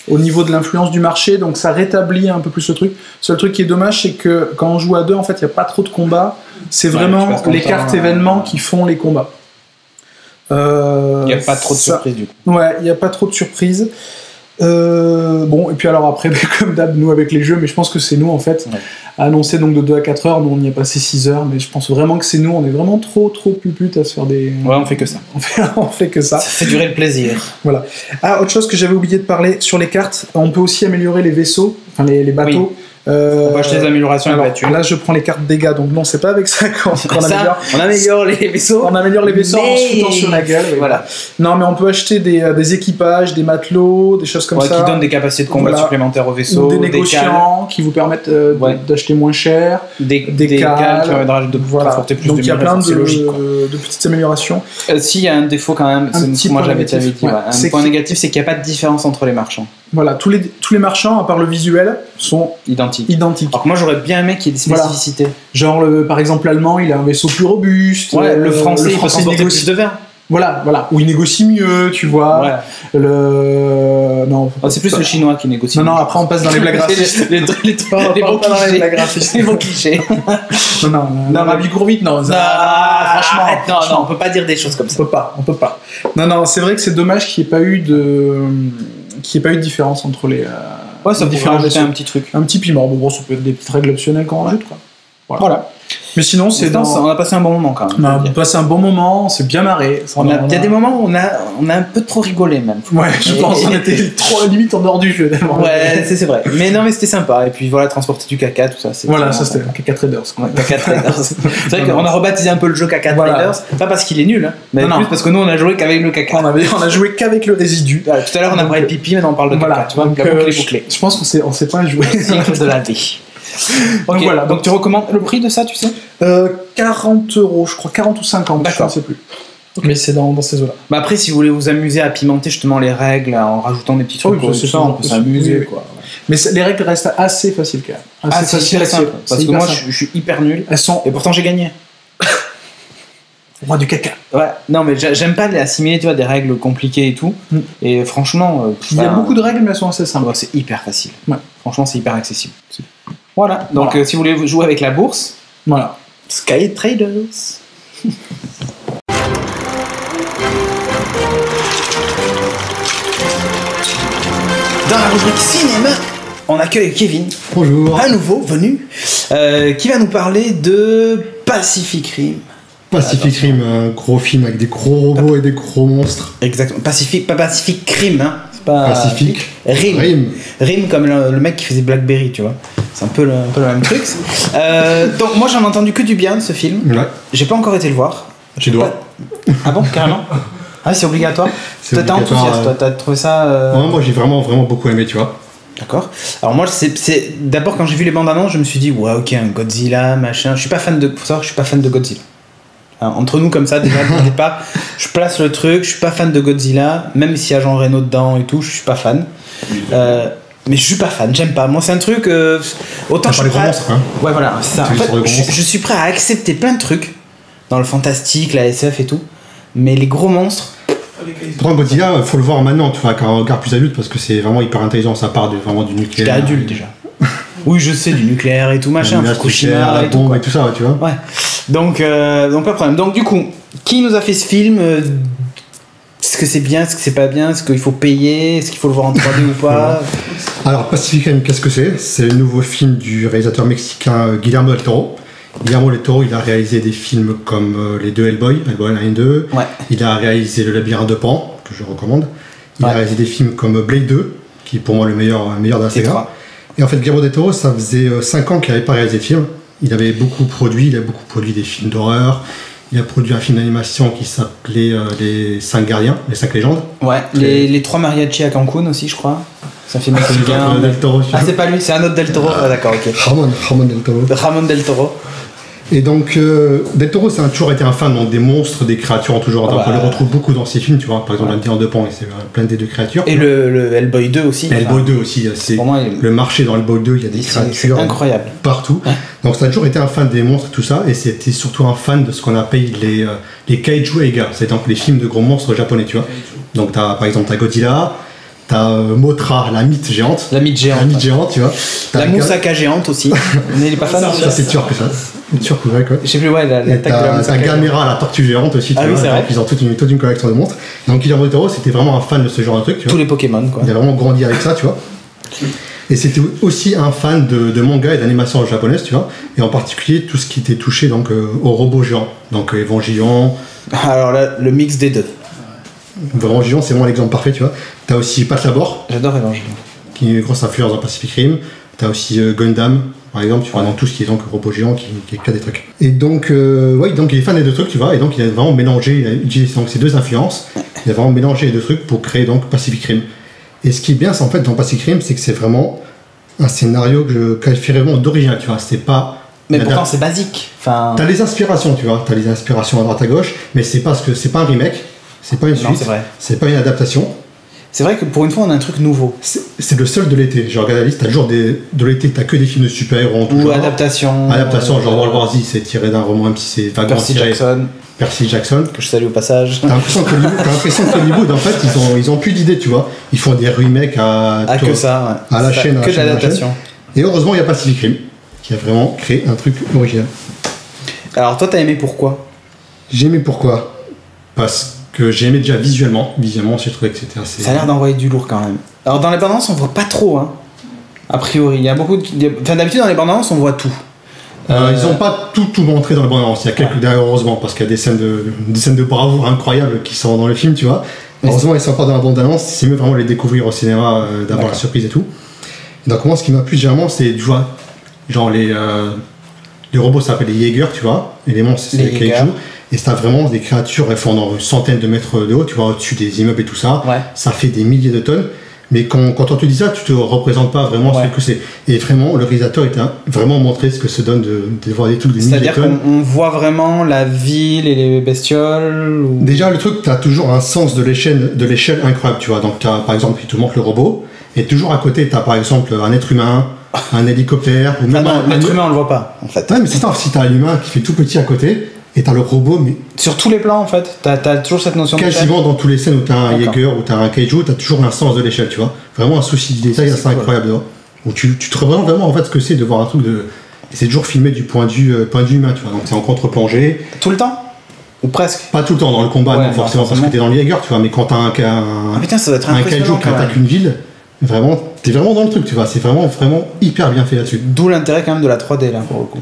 Au niveau de l'influence du marché, donc ça rétablit un peu plus le truc. Le seul truc qui est dommage, c'est que quand on joue à 2, en fait, il n'y a pas trop de combats. C'est vraiment les cartes événements qui font les combats. Il n'y a pas trop de surprises du coup. Ouais, il n'y a pas trop de surprises. Bon, et puis alors après, comme d'hab, nous avec les jeux, mais je pense que c'est nous en fait, à annoncer donc de 2 à 4 heures, nous on y a passé 6 heures, mais je pense vraiment que c'est nous, on est vraiment trop puputes à se faire des... Ouais, on fait que ça. on fait que ça. Ça fait durer le plaisir. Voilà. Ah, autre chose que j'avais oublié de parler, sur les cartes, on peut aussi améliorer les vaisseaux, enfin les bateaux. On va acheter des améliorations. Alors, là, je prends les cartes dégâts, donc non, c'est pas avec ça qu'on on améliore les vaisseaux. On améliore les vaisseaux en se foutant sur la gueule. Voilà. Non, mais on peut acheter des équipages, des matelots, des choses comme ça. Qui donnent des capacités de combat supplémentaires au vaisseau. Ou des négociants qui vous permettent d'acheter moins cher. Des cales qui permettent de transporter plus de. Donc il y a plein de petites améliorations. S'il y a un défaut quand même, moi j'avais dit, un point négatif, c'est qu'il n'y a pas de différence entre les marchands. Voilà, tous les marchands, à part le visuel, sont identiques. Alors que moi j'aurais bien aimé qu'il y ait des spécificités. Genre, par exemple, l'allemand, il a un vaisseau plus robuste. Le français il négocie plus de vin. Voilà, ou il négocie mieux, tu vois. Non, c'est plus le chinois qui négocie. Non, après on passe dans les blagues racistes. les bons clichés. Non, ma vie court vite, non. Franchement, non, on peut pas dire des choses comme ça. On peut pas. Non, c'est vrai que c'est dommage qu'il n'y ait pas eu de différence entre les. Ça pourrait rajouter un petit truc. Un petit piment. Bon, ça peut être des petites règles optionnelles qu'on rajoute, quoi. Voilà. Mais sinon, on a passé un bon moment quand même. On a passé un bon moment, on s'est bien marré. Il y a des moments où on a un peu trop rigolé même. Ouais, je pense qu'on était trop limite en dehors du jeu. Ouais, c'est vrai. Mais non, mais c'était sympa. Et puis voilà, transporter du caca, tout ça. Voilà, ça c'était Caca Traders. Caca Traders. C'est vrai qu'on a rebaptisé un peu le jeu Caca Traders. Pas parce qu'il est nul, mais plus parce que nous on a joué qu'avec le caca. On a joué qu'avec le résidu. Tout à l'heure on a parlé de pipi, maintenant on parle de caca. Tu vois, la boucle est bouclée. Je pense qu'on sait pas jouer. De la vie. Donc voilà. Donc tu recommandes le prix de ça, tu sais 40 €, je crois, 40 ou 50, je ne sais plus. Mais c'est dans ces eaux-là. Bah après, si vous voulez vous amuser à pimenter justement les règles en rajoutant des petits trucs, on peut s'amuser, quoi. Mais les règles restent assez faciles quand même. Assez faciles, parce que moi je suis hyper nul. Et pourtant j'ai gagné. Moi du caca. Ouais, non mais j'aime pas les assimiler, tu vois, des règles compliquées et tout. Et franchement, il y a beaucoup de règles, mais elles sont assez simples. C'est hyper facile. Ouais. Franchement, c'est hyper accessible. Voilà. Donc si vous voulez jouer avec la bourse, voilà. Sky Traders. Dans la rubrique cinéma, on accueille Kevin. Bonjour. À nouveau venu, qui va nous parler de Pacific Rim. Pacific Rim, un gros film avec des gros robots et des gros monstres. Exactement. Pas Pacific Rim, hein. C'est pas Pacific Rim comme le mec qui faisait Blackberry, tu vois. C'est un peu le même truc. Donc moi j'en ai entendu que du bien de ce film. Ouais. J'ai pas encore été le voir. Tu dois. Ah bon, carrément. Ah, c'est obligatoire. Toi t'es enthousiaste, toi t'as trouvé ça. Ouais, moi j'ai vraiment beaucoup aimé, tu vois. D'accord. Alors moi c'est d'abord quand j'ai vu les bandes annonces, je me suis dit ouais, ok, un Godzilla machin. Je suis pas fan de Godzilla. Entre nous comme ça déjà dès le départ, je place le truc, je suis pas fan de Godzilla, même s'il y a Jean Reno dedans et tout, je suis pas fan. Mais je suis pas fan, j'aime pas. Moi c'est un truc autant je suis prêt. Monstres, hein. Ouais voilà, c'est ça. En fait, je suis prêt à accepter plein de trucs dans le fantastique, la SF et tout, mais les gros monstres. Pourtant Godzilla, faut le voir maintenant, tu vois, avec un regard plus adulte parce que c'est vraiment hyper intelligent, ça part vraiment du nucléaire. J'étais adulte déjà. Oui, je sais, du nucléaire et tout machin, Fukushima et tout, et tout ça, tu vois. Ouais. Donc pas de problème. Donc du coup, qui nous a fait ce film Est-ce que c'est bien, est-ce que c'est pas bien, est-ce qu'il faut payer, est-ce qu'il faut le voir en 3D ou pas? Alors Pacific Rim, qu'est-ce que c'est? C'est le nouveau film du réalisateur mexicain Guillermo del Toro. Guillermo del Toro, il a réalisé des films comme les deux Hellboy 1 et 2. Ouais. Il a réalisé Le Labyrinthe de Pan, que je recommande. Il a réalisé des films comme Blade 2, qui est pour moi le meilleur de la saga. Et en fait, Guillermo del Toro, ça faisait 5 ans qu'il n'avait pas réalisé de film. Il avait beaucoup produit des films d'horreur. Il a produit un film d'animation qui s'appelait Les 5 Gardiens, Les 5 légendes. Ouais, les 3 mariachis à Cancun aussi, je crois. Ça fait bien. C'est pas lui, c'est un autre Del Toro. Ah, d'accord, ok. Ramon del Toro. Ramon del Toro. Et donc, Del Toro, ça a toujours été un fan donc, des monstres, des créatures en tout genre. Donc, on les retrouve beaucoup dans ses films, tu vois. Par exemple, L'Indien de Pan, c'est plein de créatures. Et le Hellboy 2 aussi. Hellboy 2 aussi, c'est le marché dans Hellboy 2, il y a des créatures incroyable. Partout. Ouais. Donc, ça a toujours été un fan des monstres et tout ça. Et c'était surtout un fan de ce qu'on appelle les kaiju eiga. C'est donc les films de gros monstres japonais, tu vois. Donc, par exemple, t'as Godzilla. T'as Mothra, la mythe géante. La mythe géante, tu vois. La moussaka géante aussi. On n'est pas fan de ça. C'est turc, ça. Une turc, ouais, quoi. Je sais plus, ouais, l'attaque de la moussaka. T'as Gamera, la tortue géante aussi, tu vois. Oui, c'est vrai. Ils ont toute une collection de monstres. Donc, Guillermo del Toro, c'était vraiment un fan de ce genre de truc, tu vois. Tous les Pokémon, quoi. Il a vraiment grandi avec ça, tu vois. Et c'était aussi un fan de manga et d'animation japonaise, tu vois. Et en particulier, tout ce qui était touché donc, aux robots géants. Donc, Evangelion. Alors là, le mix des deux. Evangelion, c'est vraiment l'exemple parfait, tu vois. T'as aussi Pat Labor. J'adore Evangelion. Qui est une grosse influence dans Pacific Rim. T'as aussi Gundam, par exemple, tu vois, dans tout ce qui est donc robot géant qui crée des trucs. Et donc, donc il est fan des deux trucs, tu vois, et donc il a vraiment mélangé, il a utilisé donc, ces deux influences, il a vraiment mélangé les deux trucs pour créer donc Pacific Rim. Et ce qui est bien, c'est en fait dans Pacific Rim, c'est que c'est vraiment un scénario que je qualifierais vraiment d'original, tu vois, c'est pas... Mais pourtant c'est basique. Enfin... T'as les inspirations, tu vois, t'as les inspirations à droite à gauche, mais c'est pas un remake, c'est pas une suite, c'est pas une adaptation. C'est vrai que pour une fois on a un truc nouveau. C'est le seul de l'été. Je regarde la liste, t'as toujours de l'été, t'as que des films de super-héros en tout genre. Adaptation. Adaptation, genre World War Z, c'est tiré d'un roman, même si c'est vaguement tiré. Percy Jackson. Que je salue au passage. T'as l'impression que Hollywood, en fait, ils ont plus d'idées, tu vois. Ils font des remakes à la chaîne. Que de l'adaptation. Et heureusement, il y a Pacific Rim, qui a vraiment créé un truc original. Alors toi, t'as aimé pourquoi? J'ai aimé pourquoi? Parce que j'ai aimé déjà visuellement, j'ai trouvé que c'était assez... Ça a l'air d'envoyer du lourd quand même. Alors dans les bandes annonces, on voit pas trop, hein. A priori, il y a beaucoup de... Enfin d'habitude dans les bandes annonces, on voit tout. Ils ont pas tout montré dans les bandes annonces. Il y a quelques derrière, heureusement, parce qu'il y a des scènes de bravoure incroyables qui sont dans le film, tu vois. Heureusement, ils sont pas dans la bande annonce. C'est mieux vraiment les découvrir au cinéma, d'avoir la surprise et tout. Et donc moi, ce qui m'a plu généralement, c'est, tu vois, genre les robots s'appellent les Jaeger, tu vois, et les monstres, c'est les Kaiju. Et ça vraiment des créatures, elles font dans une centaine de mètres de haut, tu vois, au-dessus des immeubles et tout ça. Ouais. Ça fait des milliers de tonnes. Mais quand on te dit ça, tu te représentes pas vraiment ce que c'est. Et vraiment, le réalisateur a vraiment montré ce que se donne de voir des trucs de milliers de tonnes. C'est-à-dire qu'on voit vraiment la ville et les bestioles ou... Déjà, le truc, tu as toujours un sens de l'échelle incroyable, tu vois. Donc, par exemple, il te montre le robot, et toujours à côté, tu as par exemple un être humain, un hélicoptère, ou même l'être humain, on le voit pas, en fait. Ouais, mais c'est ça, si tu as l'humain qui fait tout petit à côté, et t'as le robot, mais... Sur tous les plans, en fait, t'as toujours cette notion d'échelle. Quasiment dans toutes les scènes où t'as un Jaeger, où t'as un Kaiju, t'as toujours un sens de l'échelle, tu vois. Vraiment un souci de détail assez incroyable. Où tu te représentes vraiment, en fait, ce que c'est de voir un truc de... Et c'est toujours filmé du point de vue humain, tu vois. Donc c'est en contre-plongée. Tout le temps? Ou presque? Pas tout le temps dans le combat, non, forcément, parce que t'es dans le Jaeger, tu vois. Mais quand t'as un Kaiju qui attaque une ville, vraiment, t'es vraiment dans le truc, tu vois. C'est vraiment hyper bien fait là-dessus. D'où l'intérêt quand même de la 3D, là, pour le coup.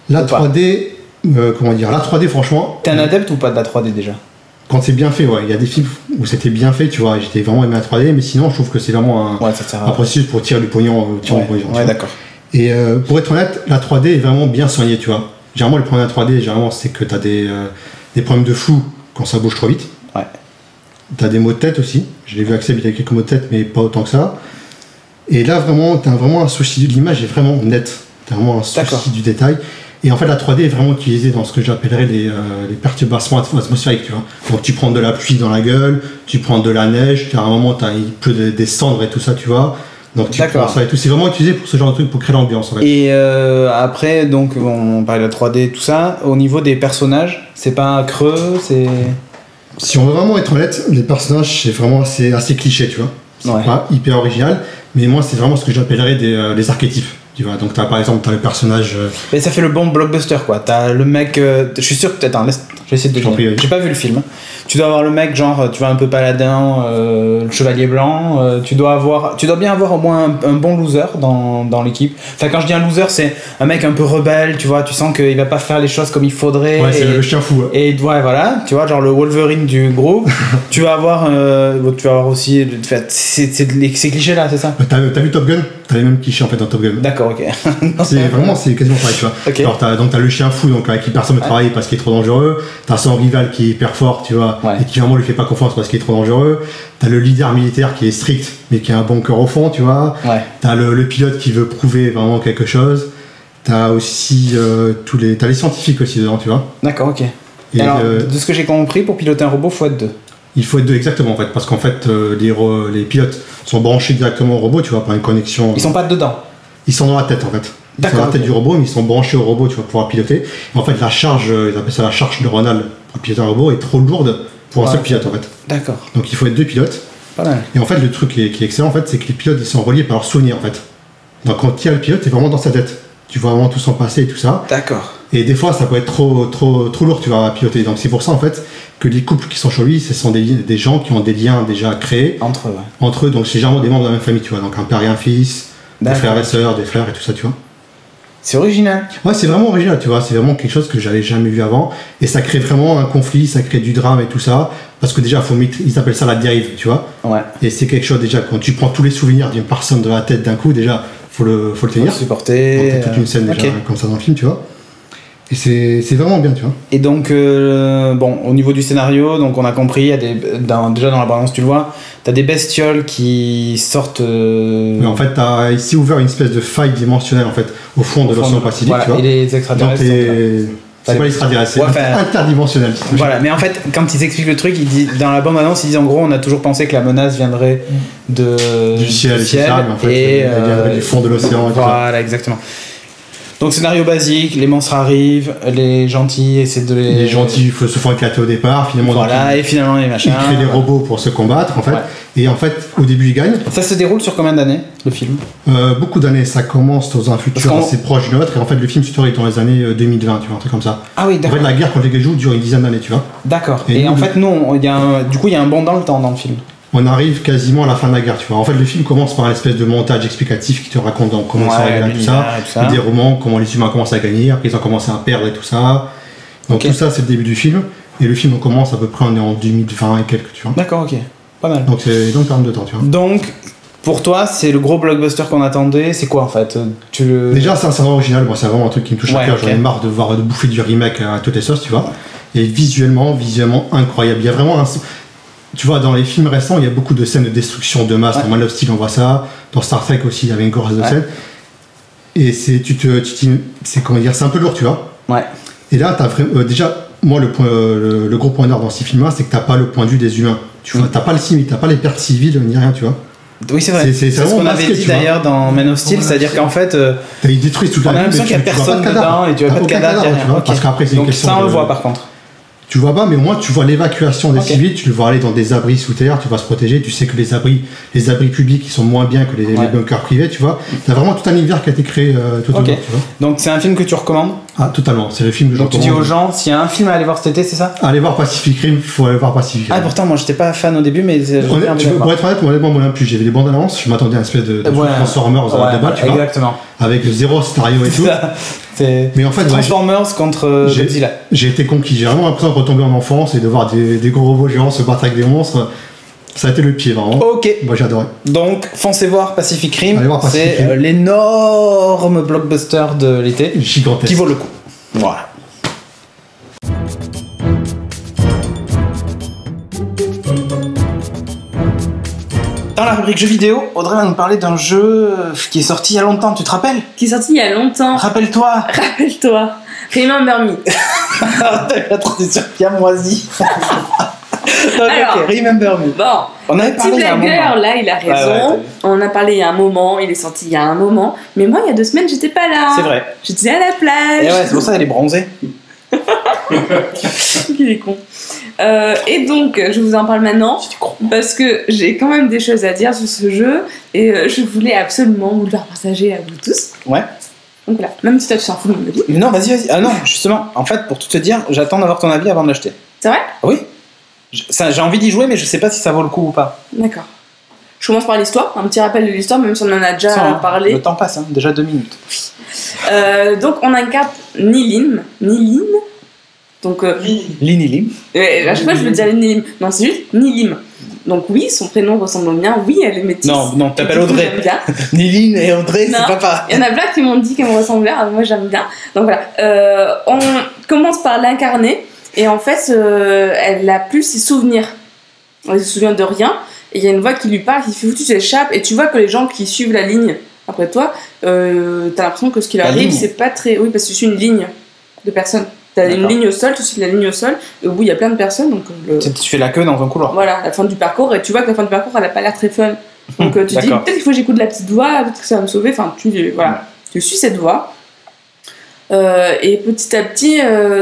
La 3D... la 3D franchement... T'es un adepte ou pas de la 3D déjà? Quand c'est bien fait, ouais. Il y a des films où c'était bien fait, tu vois, j'étais vraiment aimé la 3D, mais sinon je trouve que c'est vraiment un processus pour tirer du pognon. Ouais, d'accord. Et pour être honnête, la 3D est vraiment bien soignée, tu vois. Généralement, le problème de la 3D, généralement, c'est que t'as des problèmes de flou quand ça bouge trop vite. Ouais. T'as des maux de tête aussi. Je l'ai vu Axel, il a quelques maux de tête, mais pas autant que ça. Et là, vraiment, t'as vraiment un souci, l'image est vraiment nette. T'as vraiment un souci du détail. Et en fait, la 3D est vraiment utilisée dans ce que j'appellerais les perturbations atmosphériques, tu vois. Donc, tu prends de la pluie dans la gueule, tu prends de la neige, à un moment, il pleut des cendres et tout ça, tu vois. Donc, tu prends ça et tout. C'est vraiment utilisé pour ce genre de truc, pour créer l'ambiance, en fait. Et après, donc, on parlait de la 3D, tout ça. Au niveau des personnages, c'est pas creux, c'est... Si on veut vraiment être honnête, les personnages, c'est vraiment assez cliché, tu vois. C'est pas hyper original, mais moi, c'est vraiment ce que j'appellerais des archétypes. Tu vois, donc par exemple, t'as le personnage... Mais ça fait le bon blockbuster, quoi. T'as le mec... je suis sûr que... Attends, je vais essayer de deviner. J'ai pas vu le film. Tu dois avoir le mec, genre, tu vois, un peu paladin, le chevalier blanc. Tu dois bien avoir au moins un bon loser dans l'équipe. Enfin, quand je dis un loser, c'est un mec un peu rebelle, tu vois. Tu sens qu'il va pas faire les choses comme il faudrait. Ouais, c'est le chien fou. Et ouais, voilà. Tu vois, genre le Wolverine du groupe. tu vas avoir aussi... C'est cliché là, c'est ça? T'as vu Top Gun? T'as les mêmes clichés en fait dans Top Gun. D'accord, ok. c'est quasiment pareil, tu vois. Okay. Alors t'as le chien fou, donc avec qui personne ne travaille parce qu'il est trop dangereux. T'as son rival qui est hyper fort, tu vois, et qui vraiment lui fait pas confiance parce qu'il est trop dangereux. T'as le leader militaire qui est strict, mais qui a un bon cœur au fond, tu vois. Ouais. T'as le pilote qui veut prouver vraiment quelque chose. T'as aussi t'as les scientifiques aussi dedans, tu vois. D'accord, ok. Et alors, de ce que j'ai compris, pour piloter un robot, faut être deux. Il faut être deux exactement en fait, parce qu'en fait les pilotes sont branchés directement au robot, tu vois, par une connexion. Ils sont pas dedans. Ils sont dans la tête en fait. Ils sont dans la tête du robot, mais ils sont branchés au robot, tu vas pouvoir piloter. Et en fait, la charge, ils appellent ça la charge neuronale pour piloter un robot, est trop lourde pour un seul pilote en fait. D'accord. Donc il faut être deux pilotes. Pas mal. Et en fait, le truc qui est excellent en fait, c'est que les pilotes ils sont reliés par leurs souvenirs en fait. Donc quand tu as le pilote, t'es vraiment dans sa tête. Tu vois vraiment tout son passé et tout ça. D'accord. Et des fois, ça peut être trop lourd, tu vas piloter. Donc c'est pour ça en fait que les couples qui sont chez lui, ce sont des gens qui ont des liens déjà créés entre eux. Donc c'est généralement des membres de la même famille, tu vois. Donc un père et un fils, des frères et sœurs, des frères et tout ça, tu vois. C'est original. Ouais, c'est vraiment original, tu vois. C'est vraiment quelque chose que j'avais jamais vu avant. Et ça crée vraiment un conflit, ça crée du drame et tout ça. Parce que déjà, ils appellent ça la dérive, tu vois. Ouais. Et c'est quelque chose déjà, quand tu prends tous les souvenirs d'une personne de la tête d'un coup, déjà, faut le tenir. Faut supporter. Donc, toute une scène déjà comme ça dans le film, tu vois. Et c'est vraiment bien, tu vois. Et donc, bon, au niveau du scénario, donc on a compris, il y a déjà dans la balance, tu le vois, t'as des bestioles qui sortent. Mais en fait, t'as ici ouvert une espèce de faille dimensionnelle en fait, au fond de l'océan Pacifique, voilà, tu vois. Et les extraterrestres. C'est pas l'extraterrestre, c'est interdimensionnel. Voilà, mais en fait, quand ils expliquent le truc, dans la bande-annonce, ils disent en gros, on a toujours pensé que la menace viendrait du ciel, mais en fait, elle viendrait du fond de l'océan. Voilà, exactement. Donc scénario basique, les monstres arrivent, les gentils essaient de les... Les gentils se font éclater au départ, finalement... Voilà, et finalement les machins... Ils créent des robots pour se combattre, en fait. Ouais. Et en fait, au début, ils gagnent. Ça se déroule sur combien d'années, le film? Beaucoup d'années. Ça commence dans un futur assez proche de notre. Et en fait, le film se tourne dans les années 2020, tu vois, un truc comme ça. Ah oui, d'accord. En fait, la guerre contre les Gaijus dure une dizaine d'années, tu vois. D'accord. Et en fait, non, du coup, il y a un bond dans le temps dans le film. On arrive quasiment à la fin de la guerre, tu vois. En fait, le film commence par une espèce de montage explicatif qui te raconte comment ça arrive tout ça, le déroulement, comment les humains commencent à gagner, après ils ont commencé à perdre et tout ça. Donc tout ça, c'est le début du film. Et le film, on commence à peu près, on est en 2020 et quelques, tu vois. D'accord, ok. Pas mal. Donc c'est donc 42 temps, tu vois. Donc, pour toi, c'est le gros blockbuster qu'on attendait. C'est quoi en fait? Déjà, c'est un scénario original. Moi, c'est vraiment un truc qui me touche à cœur. J'en ai marre de bouffer du remake à toutes les sauces, tu vois. Et visuellement incroyable. Il y a vraiment un... Tu vois, dans les films récents, il y a beaucoup de scènes de destruction de masse. Dans Man of Steel, on voit ça. Dans Star Trek aussi, il y avait une grosse de scènes. Et c'est un peu lourd, tu vois. Ouais. Et là, déjà, moi, le gros point d'ordre dans ces films-là, c'est que t'as pas le point de vue des humains. Tu vois, t'as pas les pertes civiles ni rien, tu vois. Oui, c'est vrai. C'est ce qu'on avait dit d'ailleurs dans Man of Steel, c'est-à-dire qu'en fait, ils détruisent toute la ville. On a l'impression qu'il n'y a personne dedans et tu vois pas de cadavre. Parce qu'après, c'est une question. Donc ça, on le voit par contre. Tu vois pas, mais au moins tu vois l'évacuation des civils, tu le vois aller dans des abris sous terre, tu vas se protéger, tu sais que les abris publics ils sont moins bien que les bunkers privés, tu vois. T'as vraiment tout un univers qui a été créé tout autour, tu vois. Donc c'est un film que tu recommandes? Ah, totalement, c'est le film que je recommande. Donc tu dis aux gens, s'il y a un film à aller voir cet été, c'est ça? Allez voir Pacific Rim, faut aller voir Pacific Rim. Ah, pourtant moi j'étais pas fan au début, mais pour être honnête, moi non plus, j'ai vu les bandes annonces, je m'attendais à une espèce de Transformers de balle, tu vois. Exactement. Avec zéro scénario et tout. Mais en fait, Transformers contre Godzilla. J'ai été conquis, j'ai vraiment l'impression de retomber en enfance et de voir des gros robots géants se battre avec des monstres. Ça a été le pied, vraiment. Ok. Moi, j'ai adoré. Donc, foncez voir Pacific Rim. C'est l'énorme blockbuster de l'été. Gigantesque. Qui vaut le coup. Voilà. Dans la rubrique jeux vidéo, Audrey va nous parler d'un jeu qui est sorti il y a longtemps, tu te rappelles? Qui est sorti il y a longtemps. Rappelle-toi. Remember Me. La transition bien moisie. Alors, ok, Remember Me. Bon, on avait parlé il y a un moment. Là, il a raison. On en a parlé il y a un moment, il est sorti il y a un moment. Mais moi, il y a 2 semaines, j'étais pas là. C'est vrai. J'étais à la plage. Et ouais, c'est pour ça qu'elle est bronzée. Qu'il est con. Et donc, je vous en parle maintenant parce que j'ai quand même des choses à dire sur ce jeu et je voulais absolument vous le faire partager à vous tous. Ouais. Donc voilà, même si toi tu t'en fous de mon avis. Non, vas-y. Ah non, justement, en fait, pour tout te dire, j'attends d'avoir ton avis avant de l'acheter. C'est vrai? Oui. J'ai envie d'y jouer, mais je sais pas si ça vaut le coup ou pas. D'accord. Je commence par l'histoire, un petit rappel de l'histoire, même si on en a déjà parlé. Le temps passe, hein, déjà 2 minutes. Donc on incarne Nilin. Donc, Nilim. À chaque fois, je veux dire Nilim. Non, c'est juste Nilim. Donc, oui, son prénom ressemble au mien. Oui, elle est métisse. Non, t'appelles Audrey. Niline et Audrey, c'est papa. Il y en a plein qui m'ont dit qu'elle me ressemblait. Alors, moi, j'aime bien. Donc, voilà. On commence par l'incarner. Et en fait, elle a plus ses souvenirs. Elle se souvient de rien. Et il y a une voix qui lui parle, qui fait foutu, s'échappe. Et tu vois que les gens qui suivent la ligne après toi, t'as l'impression que ce qui leur arrive, c'est pas très. Oui, parce que c'est une ligne de personnes. T'as une ligne au sol, tu suis la ligne au sol, et au bout il y a plein de personnes. Donc tu fais la queue dans un couloir. Voilà, la fin du parcours, et tu vois que la fin du parcours elle a pas l'air très fun. Donc tu dis peut-être qu'il faut que j'écoute la petite voix, peut-être que ça va me sauver. Enfin, tu suis cette voix. Et petit à petit,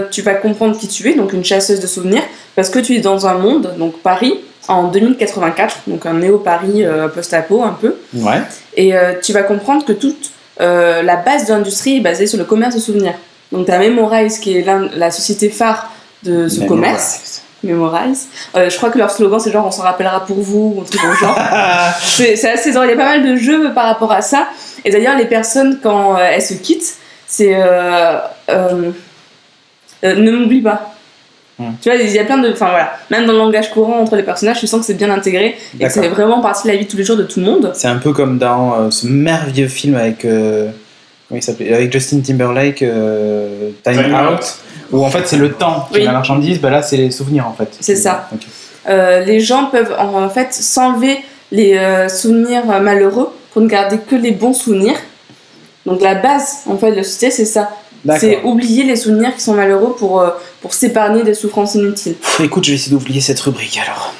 tu vas comprendre qui tu es, donc une chasseuse de souvenirs, parce que tu es dans un monde, donc Paris, en 2084, donc un néo-Paris post-apo un peu. Ouais. Et tu vas comprendre que toute la base de l'industrie est basée sur le commerce de souvenirs. Donc tu as Memorize qui est la société phare de ce commerce. Memorize. Je crois que leur slogan c'est genre on s'en rappellera pour vous ou un truc dans le genre. c'est assez drôle. Il y a pas mal de jeux par rapport à ça. Et d'ailleurs les personnes quand elles se quittent, c'est ne m'oublie pas. Tu vois, il y a plein de. Enfin voilà, même dans le langage courant entre les personnages, tu sens que c'est bien intégré et que c'est vraiment partie de la vie de tous les jours de tout le monde. C'est un peu comme dans ce merveilleux film avec. Comment il s'appelait, avec Justin Timberlake, Time Out, où en fait c'est le temps qui est la marchandise, là c'est les souvenirs en fait. C'est ça. Les gens peuvent en fait s'enlever les souvenirs malheureux pour ne garder que les bons souvenirs. Donc la base en fait de la société c'est ça. C'est oublier les souvenirs qui sont malheureux pour s'épargner des souffrances inutiles. Écoute, je vais essayer d'oublier cette rubrique alors.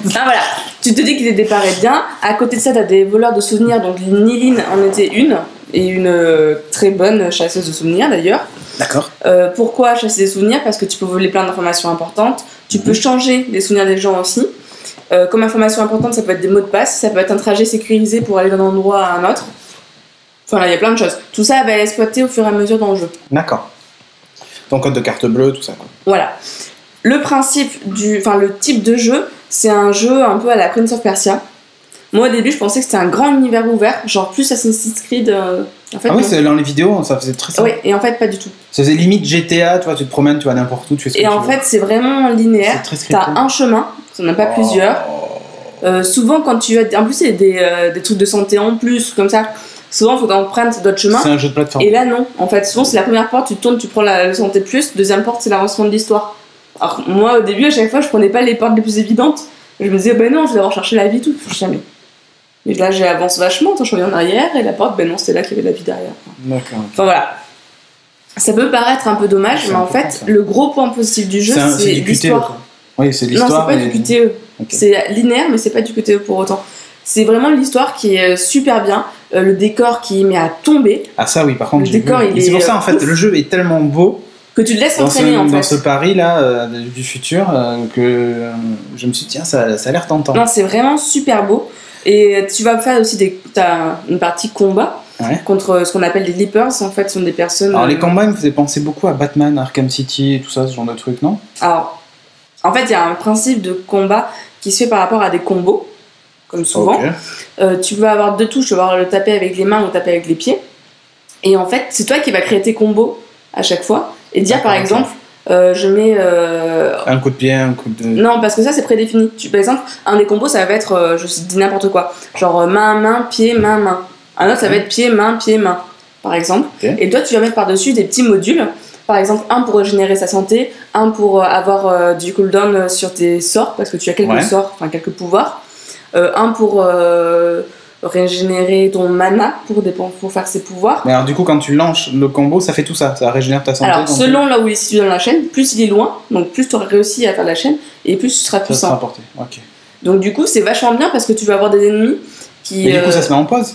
Voilà, tu te dis qu'il te paraît bien. À côté de ça, t'as des voleurs de souvenirs. Donc Niline en était une, et une très bonne chasseuse de souvenirs d'ailleurs. D'accord. Pourquoi chasser des souvenirs? Parce que tu peux voler plein d'informations importantes. Tu peux changer les souvenirs des gens aussi. Comme information importante, ça peut être des mots de passe, ça peut être un trajet sécurisé pour aller d'un endroit à un autre. Enfin, il y a plein de choses. Tout ça va exploiter au fur et à mesure dans le jeu. D'accord. Ton code de carte bleue, tout ça, quoi. Voilà. Le principe le type de jeu, c'est un jeu un peu à la Prince of Persia. Moi, au début, je pensais que c'était un grand univers ouvert, genre plus Assassin's Creed. En fait, oui, c'est dans les vidéos, ça faisait très simple. Oui, et en fait, pas du tout. Ça faisait limite GTA, tu vois, tu te promènes, tu vas n'importe où, tu fais ce que tu veux. Et en fait, c'est vraiment linéaire. T'as un chemin, t'en as pas plusieurs. Souvent, quand tu vas. En plus, c'est des trucs de santé en plus, comme ça. Souvent, il faut emprunter d'autres chemins. C'est un jeu de plateforme. Et là, non. En fait, souvent, c'est la première porte, tu tournes, tu prends la santé plus. Deuxième porte, c'est l'avancement de l'histoire. Alors, moi, au début, à chaque fois, je prenais pas les portes les plus évidentes. Je me disais, non, je vais devoir chercher la vie, tout. Jamais. Et là, j'avance vachement, je reviens en arrière, et la porte, non, c'était là qu'il y avait de la vie derrière. D'accord. Enfin, voilà. Ça peut paraître un peu dommage, mais en fait, ça. Le gros point positif du jeu, c'est l'histoire. Oui, c'est l'histoire. Non, c'est pas du QTE. Okay. C'est linéaire, mais c'est pas du QTE pour autant. C'est vraiment l'histoire qui est super bien, le décor qui met à tomber. Ah ça oui, par contre, le décor, il est c'est pour ça en fait, le jeu est tellement beau que tu te laisses entraîner en fait. Dans ce pari là du futur, que je me suis dit tiens, ça a l'air tentant. Non, c'est vraiment super beau. Et tu vas faire aussi t'as une partie combat contre ce qu'on appelle les Leapers. En fait, ce sont des personnes. Alors les combats, ils me faisaient penser beaucoup à Batman, Arkham City et tout ça, ce genre de trucs, non? Alors, en fait, il y a un principe de combat qui se fait par rapport à des combos. Comme souvent, tu vas avoir deux touches, tu vas le taper avec les mains ou taper avec les pieds. Et en fait, c'est toi qui vas créer tes combos à chaque fois et dire par exemple, je mets un coup de pied, un coup de. Non, parce que ça c'est prédéfini. Par exemple, un des combos ça va être, je dis n'importe quoi, genre main, pied, main. Un autre ça va être pied, main, par exemple. Et toi tu vas mettre par-dessus des petits modules. Par exemple, un pour régénérer sa santé, un pour avoir du cooldown sur tes sorts, parce que tu as quelques sorts, enfin quelques pouvoirs. Un pour régénérer ton mana pour faire ses pouvoirs. Mais alors du coup quand tu lances le combo ça fait tout ça, ça régénère ta santé. Alors selon là où il est situé dans la chaîne, plus il est loin, donc plus tu auras réussi à faire la chaîne et plus tu seras puissant. Ça sera porté. Okay. Donc du coup c'est vachement bien parce que tu vas avoir des ennemis qui... Mais du coup ça se met en pause.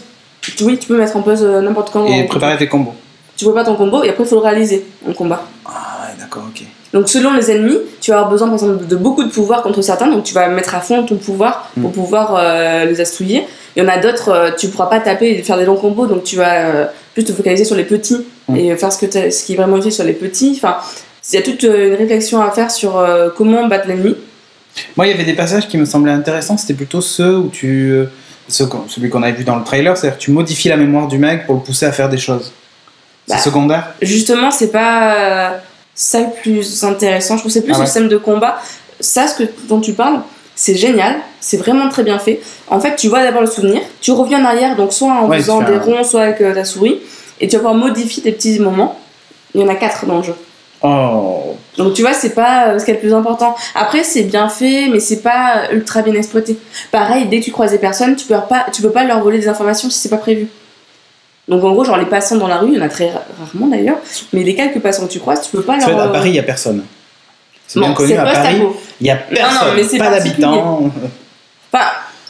Oui, tu peux mettre en pause n'importe quand. Et préparer tes combos. Tu vois pas ton combo et après il faut le réaliser en combat. Ah ouais d'accord, ok. Donc selon les ennemis, tu vas avoir besoin par exemple de beaucoup de pouvoir contre certains, donc tu vas mettre à fond ton pouvoir pour pouvoir les astouiller. Il y en a d'autres, tu pourras pas taper et faire des longs combos, donc tu vas plus te focaliser sur les petits et faire ce qui est vraiment utile sur les petits. Enfin, il y a toute une réflexion à faire sur comment battre l'ennemi. Moi, il y avait des passages qui me semblaient intéressants, c'était plutôt ceux où celui qu'on avait vu dans le trailer, c'est-à-dire que tu modifies la mémoire du mec pour le pousser à faire des choses. C'est secondaire. Justement, c'est pas ça le plus intéressant. Je trouve que c'est plus le système de combat. Ça, dont tu parles, c'est génial. C'est vraiment très bien fait. En fait, tu vois d'abord le souvenir, tu reviens en arrière, donc soit en faisant des ronds, soit avec ta souris, et tu vas pouvoir modifier tes petits moments. Il y en a 4 dans le jeu. Oh. Donc tu vois, c'est pas ce qui est le plus important. Après, c'est bien fait, mais c'est pas ultra bien exploité. Pareil, dès que tu croises des personnes, tu peux pas leur voler des informations si c'est pas prévu. Donc en gros, genre les passants dans la rue, il y en a très rarement d'ailleurs, mais les quelques passants que tu croises, tu peux pas leur... À Paris, il y a personne. C'est bien connu, à Paris, il y a personne, mais c'est pas d'habitants. Enfin,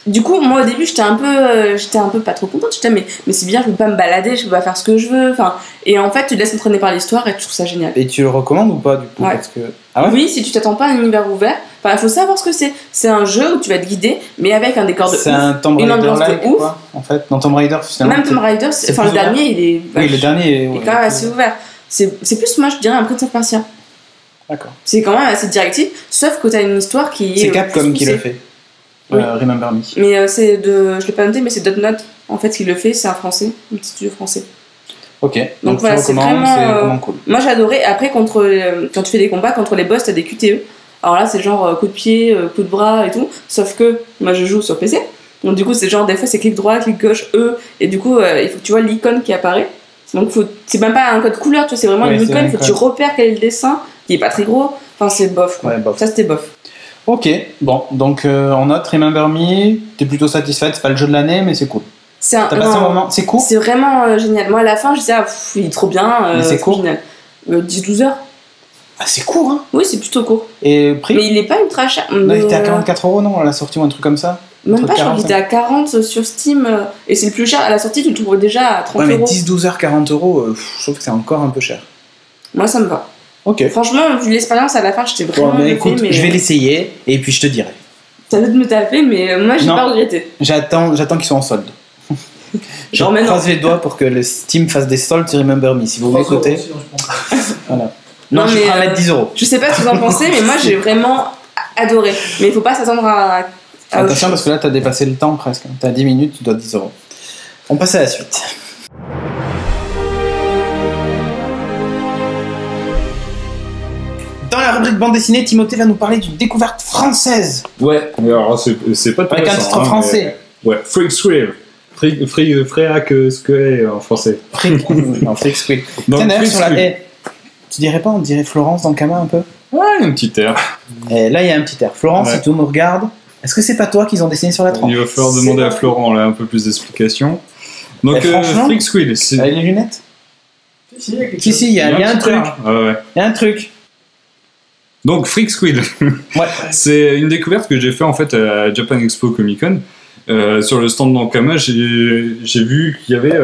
du coup, moi au début, j'étais un peu pas trop contente. J'étais mais c'est bien, je peux pas me balader, je peux pas faire ce que je veux. Enfin, et en fait, tu te laisses entraîner par l'histoire et tu trouves ça génial. Et tu le recommandes ou pas du coup parce que... Oui, si tu t'attends pas à un univers ouvert. Enfin, il faut savoir ce que c'est. C'est un jeu où tu vas te guider, mais avec un décor de c'est ouf, un Tomb Raider une ambiance de ouf. Quoi, en fait, dans Tomb Raider finalement. Même Tomb Raider, le dernier, il est. Oui, le dernier est quand même assez ouvert. C'est plus, moi, je dirais un Prince of Persia. D'accord. C'est quand même assez directif, sauf que t'as une histoire qui est. C'est Capcom qui le fait. Remember Me. Mais je l'ai pas noté, mais c'est Dotnod en fait qui le fait, c'est un français, un petit studio français. Ok, donc voilà, c'est vraiment cool. Moi j'ai adoré. Après, quand tu fais des combats contre les boss, t'as des QTE. Alors là, c'est genre coup de pied, coup de bras et tout. Sauf que moi je joue sur PC. Donc du coup, c'est genre des fois c'est clic droit, clic gauche, E. Et du coup, il faut que tu vois l'icône qui apparaît. Donc c'est même pas un code couleur, tu vois, c'est vraiment une icône. Il faut que tu repères quel est le dessin, qui est pas très gros. Enfin, c'est bof quoi. Ouais, bof. Ça, c'était bof. Ok, bon, donc on note Remember Me. T'es plutôt satisfaite, c'est pas le jeu de l'année, mais c'est cool. T'as passé un moment, c'est court. C'est vraiment génial. Moi à la fin je disais il est trop bien. Mais c'est court. 10-12 heures. Ah c'est court hein. Oui c'est plutôt court. Et prix. Mais il est pas ultra cher. Non il était à 44€ non à la sortie ou un truc comme ça. Même pas, je crois qu'il était à 40 sur Steam et c'est le plus cher. À la sortie tu le trouves déjà à 30€. Ouais mais 10-12 heures 40€, je trouve que c'est encore un peu cher. Moi ça me va. Ok. Franchement vu l'expérience à la fin j'étais vraiment écoute, je vais l'essayer et puis je te dirai. Ça doit me taper mais moi j'ai pas regretté. J'attends qu'ils soient en solde. Je croise les doigts pour que le Steam fasse des soldes sur Remember Me. Si vous m'écoutez. Voilà. Non, je vais mettre 10€. Je sais pas ce que vous en pensez, mais moi j'ai vraiment adoré. Mais il faut pas s'attendre à attention parce que là t'as dépassé le temps presque. T'as 10 minutes, tu dois 10€. On passe à la suite. Dans la rubrique bande dessinée, Timothée va nous parler d'une découverte française. Ouais, mais alors c'est pas tout avec un titre français. Ouais, Freak Squid. Fréac Squid en français. Non, Freak Squid. D'ailleurs, sur la tu dirais pas, on dirait Florence dans Kama un peu. Ouais, un petit air. Et là, il y a un petit air. Florence, si tout nous regarde, est-ce que c'est pas toi qu'ils ont dessiné sur la tranche? Il va falloir demander à Florent là un peu plus d'explications. Donc, Freak Squid. Avec les lunettes? Si, il y a un truc. Il y a un truc. Donc, Freak Squid. Ouais. C'est une découverte que j'ai fait en fait à Japan Expo Comic Con. Sur le stand d'Ankama, j'ai vu qu'il y avait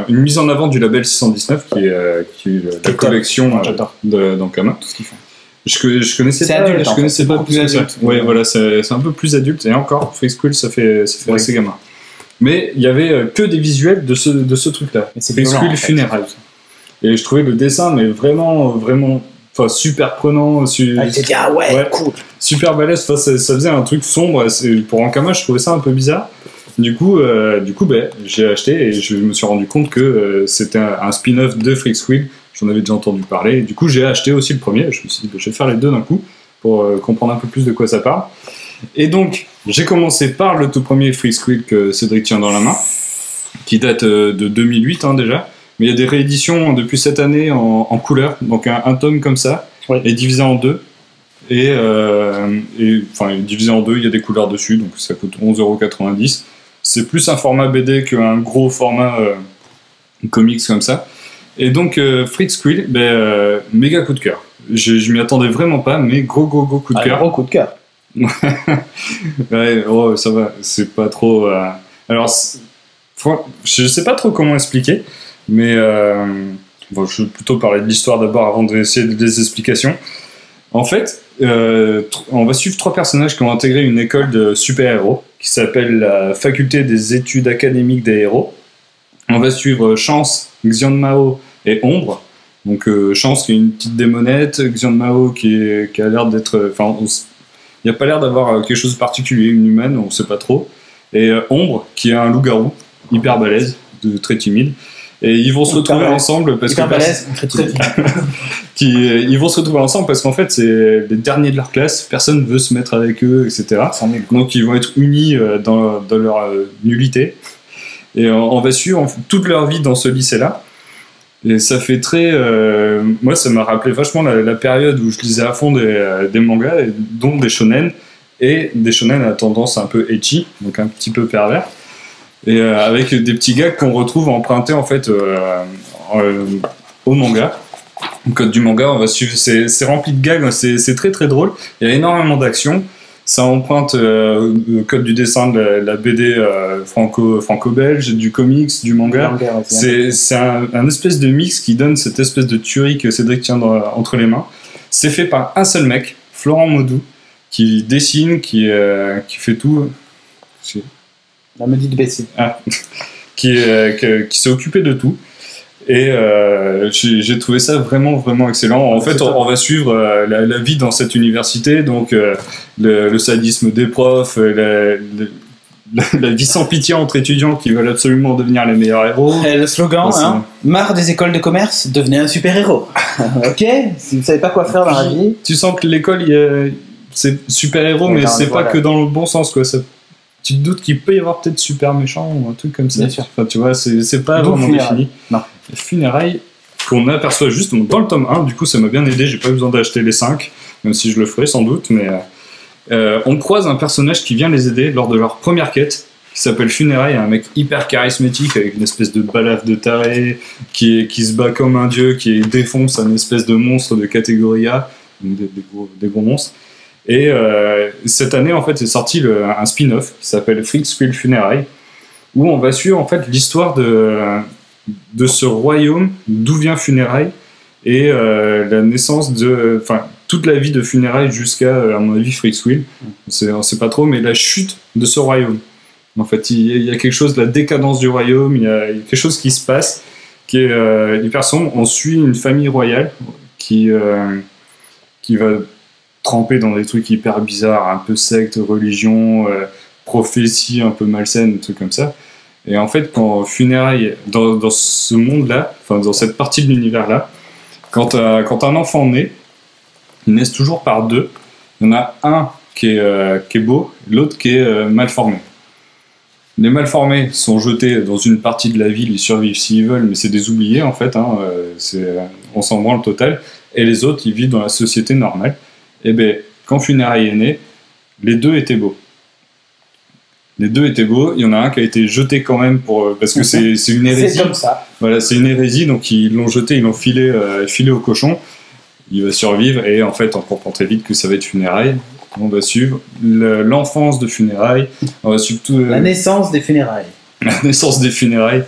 une mise en avant du label 619 qui est la collection d'Ankama. Tout ce qu'ils font. Je connaissais pas. Adulte, je connaissais pas plus adulte. Ouais, voilà, c'est un peu plus adulte et encore Freak Squid ça fait assez gamin. Mais il y avait que des visuels de ce truc-là. Freak Squid Funeral. Et je trouvais le dessin mais vraiment super prenant, cool, super balèze. Ça faisait un truc sombre. Pour Ankama, je trouvais ça un peu bizarre. Du coup, j'ai acheté et je me suis rendu compte que c'était un spin-off de Freak Squid. J'en avais déjà entendu parler. Et du coup, j'ai acheté aussi le premier. Je me suis dit que je vais faire les deux d'un coup pour comprendre un peu plus de quoi ça parle. Et donc, j'ai commencé par le tout premier Freak Squid que Cédric tient dans la main, qui date de 2008 déjà. Mais il y a des rééditions depuis cette année en couleur. Donc un tome comme ça est divisé en deux. Et divisé en deux, il y a des couleurs dessus. Donc ça coûte 11,90€. C'est plus un format BD qu'un gros format comics comme ça. Et donc Freak Squid, méga coup de cœur. Je m'y attendais vraiment pas, mais gros coup de cœur. Gros coup de cœur. Ouais, ça va. C'est pas trop... Alors, je sais pas trop comment expliquer. Mais je vais plutôt parler de l'histoire d'abord avant d'essayer des explications. En fait, on va suivre 3 personnages qui ont intégré une école de super-héros qui s'appelle la Faculté des études académiques des héros. On va suivre Chance, Xianmao et Ombre. Donc Chance qui est une petite démonette, Xianmao qui a l'air d'être... il n'y a pas l'air d'avoir quelque chose de particulier, une humaine, on ne sait pas trop. Et Ombre qui est un loup-garou, hyper balèze, très timide. Et ils vont se retrouver ensemble parce que ils vont se retrouver ensemble parce qu'en fait c'est les derniers de leur classe, personne veut se mettre avec eux, etc. Donc ils vont être unis dans leur nullité. Et on va suivre toute leur vie dans ce lycée-là. Et ça fait très... moi ça m'a rappelé vachement la période où je lisais à fond des mangas, dont des shonen, et des shonen à tendance un peu ecchi, donc un petit peu pervers. Et avec des petits gags qu'on retrouve empruntés en fait au manga. Le code du manga, on va suivre, c'est rempli de gags, c'est très très drôle. Il y a énormément d'action. Ça emprunte le code du dessin de la BD franco-belge, du comics, du manga. C'est un espèce de mix qui donne cette espèce de tuerie que Cédric tient entre les mains. C'est fait par un seul mec, Florent Maudou, qui dessine, qui fait tout. La me dit de baisser. Qui s'est occupé de tout. Et j'ai trouvé ça vraiment excellent. En fait, on va suivre la vie dans cette université, donc le sadisme des profs, la vie sans pitié entre étudiants qui veulent absolument devenir les meilleurs héros. Et le slogan, marre des écoles de commerce, devenez un super-héros. Ok, si vous savez pas quoi faire dans la vie. Tu sens que l'école, c'est super-héros, mais c'est pas que dans le bon sens, quoi. Tu te doutes qu'il peut y avoir peut-être super méchant ou un truc comme ça. Bien sûr. Enfin, tu vois, c'est pas vraiment défini. Non. Les funérailles qu'on aperçoit juste dans le tome 1, du coup ça m'a bien aidé, j'ai pas eu besoin d'acheter les 5, même si je le ferais sans doute, mais on croise un personnage qui vient les aider lors de leur première quête, qui s'appelle Funérailles, un mec hyper charismatique avec une espèce de balafre de taré, qui se bat comme un dieu, qui défonce un espèce de monstre de catégorie A, des gros monstres. Et cette année en fait est sorti un spin-off qui s'appelle Freaksquill Funérailles, où on va suivre en fait l'histoire de ce royaume d'où vient Funérailles et la naissance toute la vie de Funérailles jusqu'à, à mon avis, Freaksquill. On sait pas trop, mais la chute de ce royaume. En fait, il y a quelque chose, la décadence du royaume, il y a quelque chose qui se passe qui est hyper sombre. On suit une famille royale qui va tremper dans des trucs hyper bizarres, un peu secte, religion, prophétie un peu malsaine, des trucs comme ça. Et en fait, quand Funérailles, dans ce monde-là, enfin dans cette partie de l'univers-là, quand un enfant naît, ils naissent toujours par deux. Il y en a un qui est beau, l'autre qui est mal formé. Les mal formés sont jetés dans une partie de la ville, ils survivent s'ils veulent, mais c'est des oubliés en fait, on s'en branle total. Et les autres, ils vivent dans la société normale. Et bien, quand Funérailles est né, les deux étaient beaux. Les deux étaient beaux, il y en a un qui a été jeté quand même parce que c'est une hérésie. C'est comme ça. Voilà, c'est une hérésie, donc ils l'ont jeté, ils l'ont filé au cochon. Il va survivre et en fait on comprend très vite que ça va être Funérailles. On va suivre l'enfance de Funérailles, on va suivre la naissance des Funérailles. La naissance des Funérailles.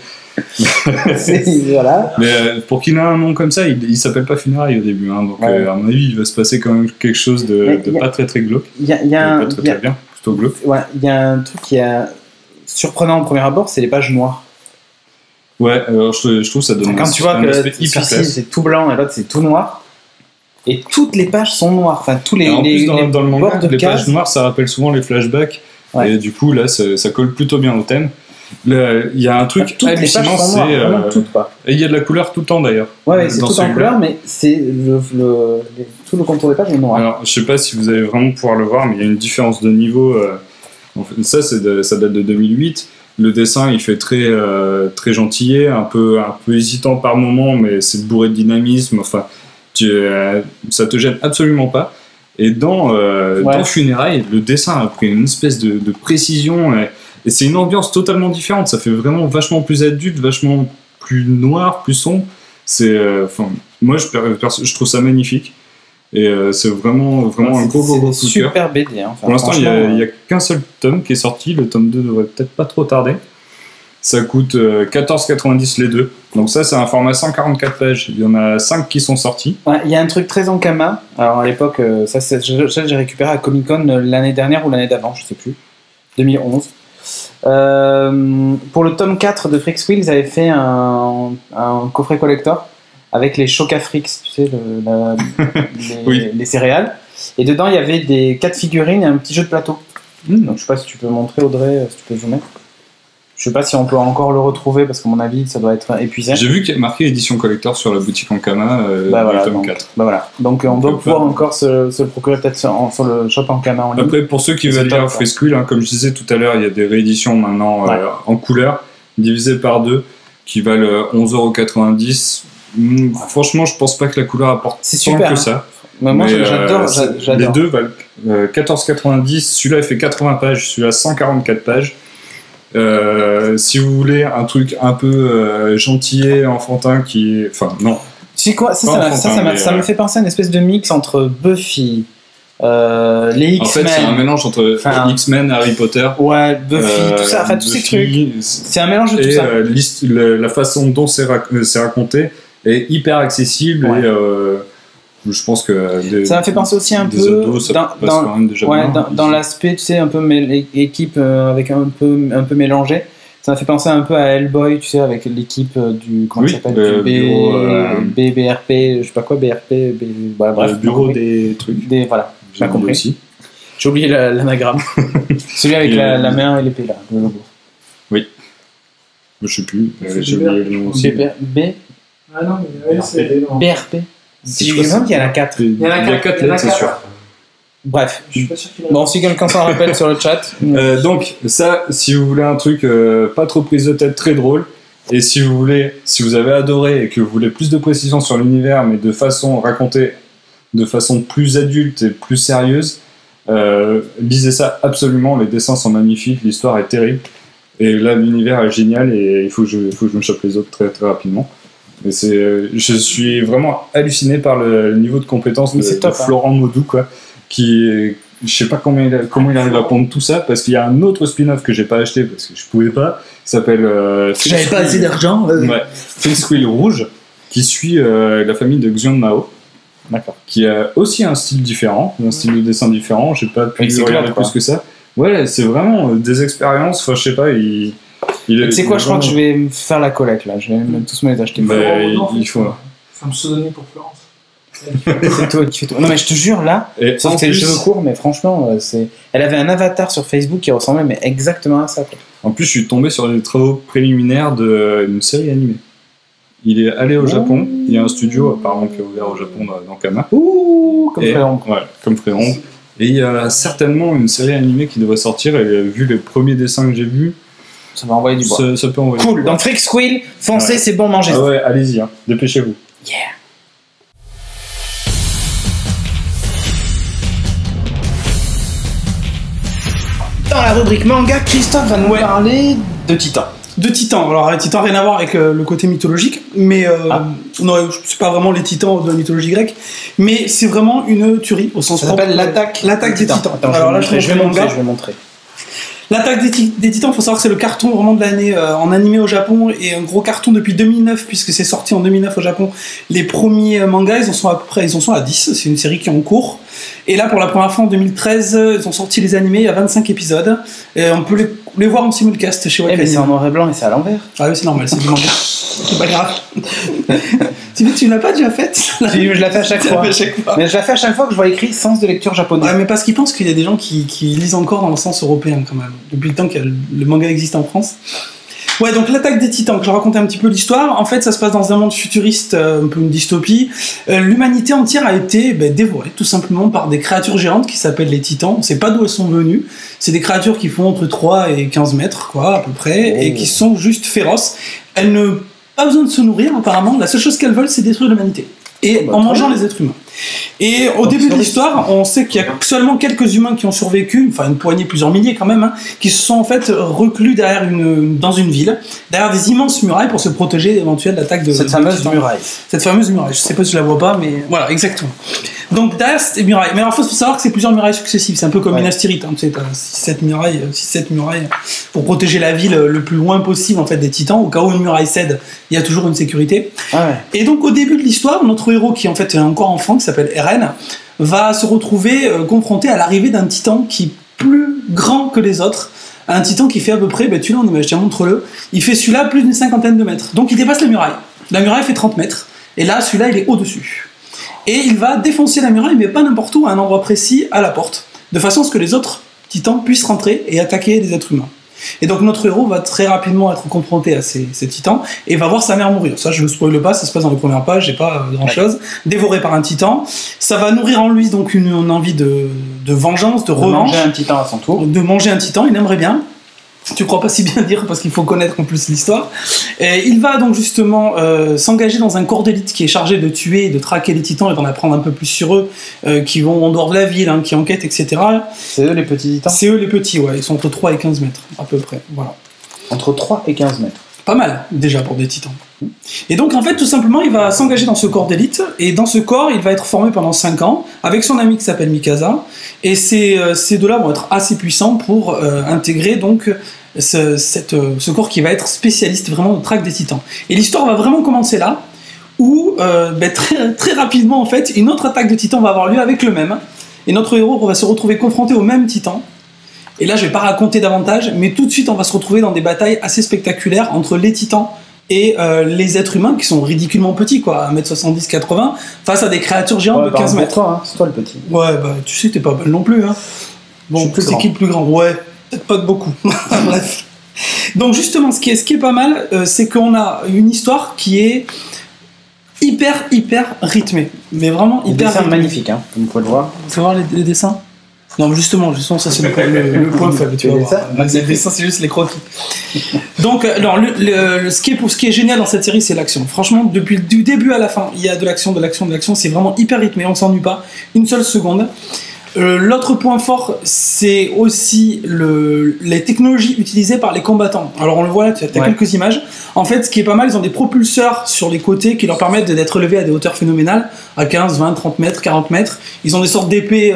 Voilà. Mais pour qu'il ait un nom comme ça, il s'appelle pas Funérailles au début, hein, donc à mon avis il va se passer quand même quelque chose de pas très très glauque. Pas très bien, plutôt glauque. Ouais, il y a un truc qui est surprenant au premier abord, c'est les pages noires. Ouais, alors je trouve ça donne quand tu vois que celui-ci c'est tout blanc et l'autre c'est tout noir. Et toutes les pages sont noires. Enfin, tous les, en plus, dans le manga, les pages noires, ça rappelle souvent les flashbacks. Ouais. Et du coup, là, ça colle plutôt bien au thème. Il y a un truc hallucinant, c'est... Et il y a de la couleur tout le temps, d'ailleurs. Ouais, c'est tout en couleur, mais c'est tout le contour des pages est noir. Alors, je sais pas si vous allez vraiment pouvoir le voir, mais il y a une différence de niveau. En fait, ça date de 2008. Le dessin, il fait très gentillet, un peu hésitant par moment, mais c'est bourré de dynamisme. Enfin... ça te gêne absolument pas. Et dans Funérailles, le dessin a pris une espèce de précision et c'est une ambiance totalement différente. Ça fait vraiment vachement plus adulte, vachement plus noir, plus sombre. Moi, je trouve ça magnifique. Et c'est vraiment un gros coup de cœur. C'est super BD. Hein. Pour l'instant, il n'y a qu'un seul tome qui est sorti. Le tome 2 devrait peut-être pas trop tarder. Ça coûte 14,90 les deux. Donc ça, c'est un format 144 pages. Il y en a 5 qui sont sortis. Ouais, il y a un truc très Ankama. Alors à l'époque, j'ai récupéré à Comic-Con l'année dernière ou l'année d'avant, je sais plus. 2011. Pour le tome 4 de Freaksquill, ils avaient fait un coffret collector avec les Chocafrix, tu sais, les céréales. Et dedans, il y avait 4 figurines et un petit jeu de plateau. Donc je sais pas si tu peux montrer, Audrey, si tu peux zoomer. Je sais pas si on peut encore le retrouver parce qu'à mon avis ça doit être épuisé. J'ai vu qu'il y a marqué édition collector sur la boutique Ankama tome 4. Voilà. Donc on doit pouvoir encore se le procurer peut-être sur le shop Ankama en ligne. Après pour ceux qui veulent lire Freaksquill, comme je disais tout à l'heure, il y a des rééditions maintenant en couleur divisées par 2 qui valent 11,90 €. Franchement je pense pas que la couleur apporte tant que ça. Moi j'adore. Les deux valent 14,90 €. Celui-là il fait 80 pages, celui-là 144 pages. Si vous voulez un truc un peu gentillet, enfantin enfin non. Tu sais quoi, ça me fait penser à une espèce de mix entre Buffy, les X-Men. En fait, c'est un mélange entre X-Men, Harry Potter. Ouais, Buffy, tout ça, tous ces trucs. C'est un mélange de tout ça. Et la façon dont c'est raconté est hyper accessible et je pense que ça m'a fait penser aussi un peu ados, dans l'aspect, tu sais, un peu équipe avec un peu mélangé. Ça m'a fait penser un peu à Hellboy, tu sais, avec l'équipe du comment ça s'appelle, BRP, je sais pas quoi, BRP, bref, le bureau des trucs. Voilà, j'ai compris. Aussi. J'ai oublié l'anagramme. Celui avec la main et l'épée là, le logo. Oui. Je sais plus. J'ai oublié le nom aussi. B. Ah non, mais c'est BRP. Si je me demande, il y en a 4. Il y en a 4 lettres, c'est sûr. Bref. Bon, si quelqu'un s'en rappelle sur le chat. Donc, ça, si vous voulez un truc pas trop prise de tête, très drôle, et si vous avez adoré et que vous voulez plus de précision sur l'univers, mais de façon racontée de façon plus adulte et plus sérieuse, lisez ça absolument. Les dessins sont magnifiques, l'histoire est terrible, et là, l'univers est génial, et il faut que je me chope les autres très, très rapidement. Et je suis vraiment halluciné par le niveau de compétence de Florent Maudou, quoi. Je sais pas comment il arrive à pondre tout ça, parce qu'il y a un autre spin-off que j'ai pas acheté parce que je pouvais pas, qui s'appelle j'avais pas assez d'argent. Ouais, Face Wheel Rouge, qui suit la famille de Xion Mao. D'accord. Qui a aussi un style différent, un style de dessin différent. J'ai pas pu regarder plus que ça. Ouais, c'est vraiment des expériences. Enfin, je sais pas. Tu sais quoi, je crois que je vais faire la collecte là. Je vais tous me les acheter. Il faut. C'est un pseudonyme pour Florence. C'est toi qui fais tout. Non mais je te jure là, sauf que c'est les cheveux courts, mais franchement, elle avait un avatar sur Facebook qui ressemblait mais exactement à ça, quoi. En plus, je suis tombé sur les travaux préliminaires d'une série animée. Il est allé au Japon. Il y a un studio apparemment qui est ouvert au Japon dans Kama. Comme Fréombre. Ouais, comme Fréombre. Et il y a certainement une série animée qui devrait sortir. Et vu les premiers dessins que j'ai vus, ça va envoyer du bois. Ça peut envoyer. Cool. Donc Freaks Wheel, foncez, ouais. C'est bon, mangez. Ah ouais, allez-y, hein. Dépêchez-vous. Yeah. Dans la rubrique manga, Christophe va nous parler de Titan. De Titan. Alors les Titans, rien à voir avec le côté mythologique, mais non, c'est pas vraiment les Titans de la mythologie grecque, mais c'est vraiment une tuerie au sens propre. Ça s'appelle l'attaque des Titans. Attends, alors là, je vais montrer. L'attaque des Titans, il faut savoir que c'est le carton vraiment de l'année en animé au Japon, et un gros carton depuis 2009, puisque c'est sorti en 2009 au Japon. Les premiers mangas, ils en sont à 10, c'est une série qui est en cours. Et là, pour la première fois en 2013, ils ont sorti les animés, il y a 25 épisodes. Et on peut les voir en simulcast chez Wakanim. Mais c'est en noir et blanc et c'est à l'envers. Ah oui, c'est normal, c'est du manga. C'est pas grave. Tu l'as pas déjà faite? Je la fais à chaque fois. Mais je la fais à chaque fois que je vois écrit sens de lecture japonais. Ouais, mais parce qu'ils pensent qu'il y a des gens qui lisent encore dans le sens européen quand même. Depuis le temps que le manga existe en France. Ouais, donc l'attaque des Titans, que je racontais un petit peu l'histoire. En fait, ça se passe dans un monde futuriste, un peu une dystopie. L'humanité entière a été dévorée, tout simplement, par des créatures géantes qui s'appellent les Titans. On sait pas d'où elles sont venues. C'est des créatures qui font entre 3 et 15 mètres, quoi, à peu près, et qui sont juste féroces. Elles n'ont pas besoin de se nourrir, apparemment. La seule chose qu'elles veulent, c'est détruire l'humanité. Et en mangeant les êtres humains. Et au début de l'histoire, on sait qu'il y a seulement quelques humains qui ont survécu, enfin une poignée, plusieurs milliers quand même, qui se sont en fait reclus dans une ville, derrière des immenses murailles pour se protéger d'éventuelles attaques de cette fameuse muraille. Cette fameuse muraille. Je sais pas si je la vois pas, mais voilà, exactement. Donc derrière ces murailles. Mais alors il faut savoir que c'est plusieurs murailles successives. C'est un peu comme une astérite. Tu sais, t'as 6-7 murailles pour protéger la ville le plus loin possible en fait des Titans. Au cas où une muraille cède, il y a toujours une sécurité. Et donc au début de l'histoire, notre héros qui en fait est encore enfant, qui s'appelle Eren, va se retrouver confronté à l'arrivée d'un Titan qui est plus grand que les autres. Un Titan qui fait à peu près, tu l'as en image, tiens, montre-le. Il fait celui-là plus d'une 50aine de mètres. Donc il dépasse la muraille. La muraille fait 30 mètres. Et là, celui-là, il est au-dessus. Et il va défoncer la muraille, mais pas n'importe où, à un endroit précis, à la porte, de façon à ce que les autres Titans puissent rentrer et attaquer les êtres humains. Et donc notre héros va très rapidement être confronté à ces Titans et va voir sa mère mourir. Ça, je ne spoile pas, ça se passe dans les premières pages, j'ai pas grand-chose. Dévoré par un Titan. Ça va nourrir en lui donc une envie de vengeance, de revanche. De manger un Titan à son tour. De manger un Titan, il aimerait bien. Tu crois pas si bien dire parce qu'il faut connaître en plus l'histoire. Et il va donc justement s'engager dans un corps d'élite qui est chargé de tuer et de traquer les Titans et d'en apprendre un peu plus sur eux, qui vont en dehors de la ville, qui enquêtent, etc. C'est eux les petits Titans? C'est eux les petits, ouais. Ils sont entre 3 et 15 mètres, à peu près. Voilà. Entre 3 et 15 mètres. Pas mal, déjà, pour des Titans. Et donc, en fait, tout simplement, il va s'engager dans ce corps d'élite, et dans ce corps, il va être formé pendant 5 ans, avec son ami qui s'appelle Mikasa, et ces deux-là vont être assez puissants pour intégrer, donc, ce corps qui va être spécialiste vraiment de traque des Titans. Et l'histoire va vraiment commencer là, où, très, très rapidement, en fait, une autre attaque de Titans va avoir lieu avec le même, et notre héros va se retrouver confronté au même Titan. Et là, je vais pas raconter davantage, mais tout de suite, on va se retrouver dans des batailles assez spectaculaires entre les Titans et les êtres humains qui sont ridiculement petits, quoi, 1m70-80, face à des créatures géantes de 15 mètres. Toi, c'est toi le petit. Ouais, tu sais, t'es pas belle non plus. Bon, c'est qui le plus grand? Ouais, peut-être pas de beaucoup. Bref. Donc justement, ce qui est pas mal, c'est qu'on a une histoire qui est hyper rythmée. Mais vraiment hyper rythmée. Magnifique, hein, comme vous pouvez le voir. Vous pouvez voir les dessins? Non, mais justement, ça c'est le point faible. Tu vois, les dessins, c'est juste les croquis. Donc, ce qui est génial dans cette série, c'est l'action. Franchement, depuis du début à la fin, il y a de l'action. C'est vraiment hyper rythmé, on s'ennuie pas une seule seconde. L'autre point fort, c'est aussi les technologies utilisées par les combattants. Alors on le voit là, tu as quelques images. En fait, ce qui est pas mal, ils ont des propulseurs sur les côtés qui leur permettent d'être élevés à des hauteurs phénoménales, à 15, 20, 30 mètres, 40 mètres. Ils ont des sortes d'épées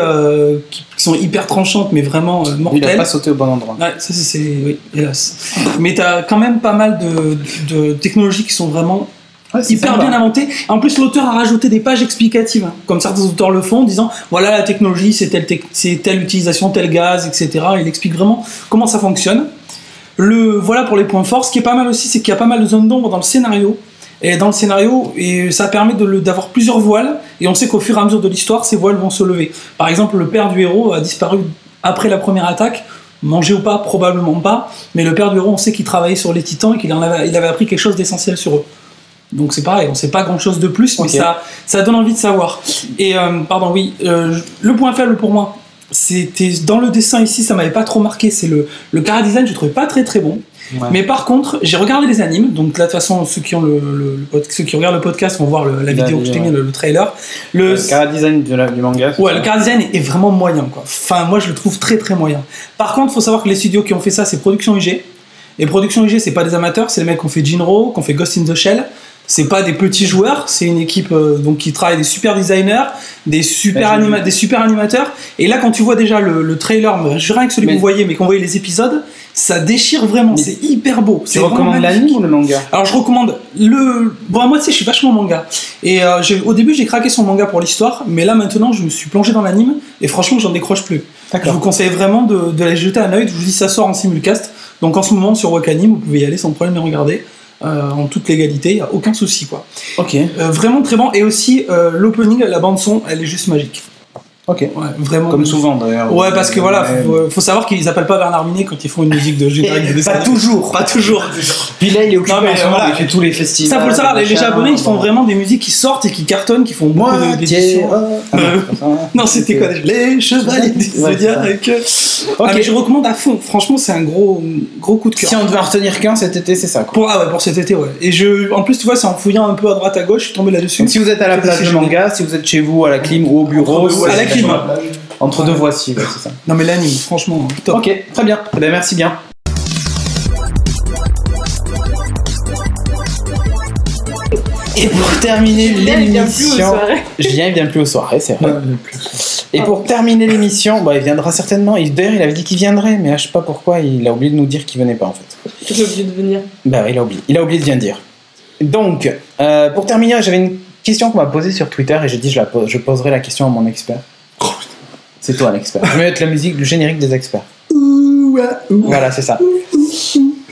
qui sont hyper tranchantes, mais vraiment mortelles. Il n'a pas sauté au bon endroit. Ouais, ça c'est oui, hélas. Mais tu as quand même pas mal de technologies qui sont vraiment... hyper bien inventé. En plus, l'auteur a rajouté des pages explicatives, hein, comme certains auteurs le font, en disant voilà la technologie, c'est telle utilisation, tel gaz, etc. Il explique vraiment comment ça fonctionne. Voilà pour les points forts. Ce qui est pas mal aussi, c'est qu'il y a pas mal de zones d'ombre dans le scénario. Et dans le scénario, ça permet d'avoir plusieurs voiles. Et on sait qu'au fur et à mesure de l'histoire, ces voiles vont se lever. Par exemple, le père du héros a disparu après la première attaque. Mangé ou pas, probablement pas. Mais le père du héros, on sait qu'il travaillait sur les titans et qu'il avait appris quelque chose d'essentiel sur eux. Donc c'est pareil, on sait pas grand chose de plus, mais ça donne envie de savoir. Et le point faible pour moi, c'était dans le dessin ici, ça m'avait pas trop marqué, c'est le chara design, je trouvais pas très bon. Ouais. Mais par contre, j'ai regardé les animes, donc là de toute façon ceux qui regardent le podcast vont voir la vidéo que je t'ai mis, le trailer. Le chara design du manga. Ouais, le chara design est vraiment moyen quoi. Enfin moi je le trouve très moyen. Par contre, faut savoir que les studios qui ont fait ça, c'est Production IG. Et Production IG, c'est pas des amateurs, c'est les mecs qui ont fait Jinro, qui ont fait Ghost in the Shell. C'est pas des petits joueurs, c'est une équipe donc qui travaille des super designers, des super animateurs. Et là, quand tu vois déjà le trailer, je rien que celui que vous voyez, mais qu'on voyait les épisodes, ça déchire vraiment. C'est hyper beau. Tu recommandes l'anime ou le manga? Alors je recommande moi tu sais, je suis vachement manga. Et au début, j'ai craqué sur le manga pour l'histoire, mais là maintenant, je me suis plongé dans l'anime et franchement, j'en décroche plus. Je vous conseille vraiment de la jeter un œil. Je vous dis, ça sort en simulcast. Donc en ce moment sur Wakanim, vous pouvez y aller sans problème et regarder. En toute légalité, il n'y a aucun souci quoi. Ok. Vraiment très bon. Et aussi l'opening, la bande son, elle est juste magique. Ok. Ouais, vraiment. Comme souvent d'ailleurs. Ouais, parce que voilà, faut savoir qu'ils appellent pas Bernard Minet quand ils font une musique de générique de dessin. Pas toujours. Puis là, il est occupé en ce moment, il fait tous les festivals. Ça faut le savoir, les Japonais, ils font vraiment des musiques qui sortent et qui cartonnent, qui font beaucoup d'éditions. Non, c'était quoi les Chevaliers du Zodiac. Mais je recommande à fond. Franchement, c'est un gros coup de cœur. Si on devait en retenir qu'un cet été, c'est ça. Pour cet été, ouais. Et en plus, tu vois, c'est en fouillant un peu à droite à gauche, je suis tombé là-dessus. Donc, si vous êtes à la plage de manga, si vous êtes chez vous à la clim ou au bureau, à la clim. Entre deux voici, c'est ça. Non mais l'anime, franchement, top. Ok, très bien. Eh bien, merci bien. Et pour terminer l'émission, Julien il vient plus aux soirées, c'est vrai. Et pour terminer l'émission, il viendra certainement. D'ailleurs, il avait dit qu'il viendrait, mais je sais pas pourquoi, il a oublié de nous dire qu'il venait pas en fait. Il a oublié de venir. Il a oublié de bien dire. Donc, pour terminer, j'avais une question qu'on m'a posée sur Twitter et j'ai dit je poserai la question à mon expert. C'est toi l'expert. Je vais mettre la musique du générique des experts. Voilà, c'est ça.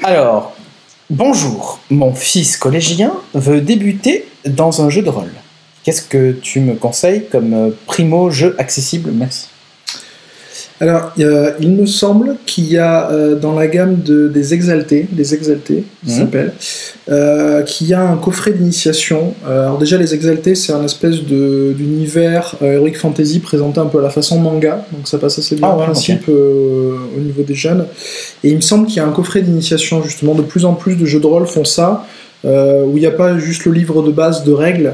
Alors, bonjour. Mon fils collégien veut débuter dans un jeu de rôle. Qu'est-ce que tu me conseilles comme primo jeu accessible? Merci. Alors, il me semble qu'il y a dans la gamme des Exaltés, ça s'appelle, qu'il y a un coffret d'initiation. Alors déjà, les Exaltés, c'est un espèce d'univers heroic fantasy présenté un peu à la façon manga, donc ça passe assez bien en principe au niveau des jeunes. Et il me semble qu'il y a un coffret d'initiation, justement, de plus en plus de jeux de rôle font ça, où il n'y a pas juste le livre de base de règles,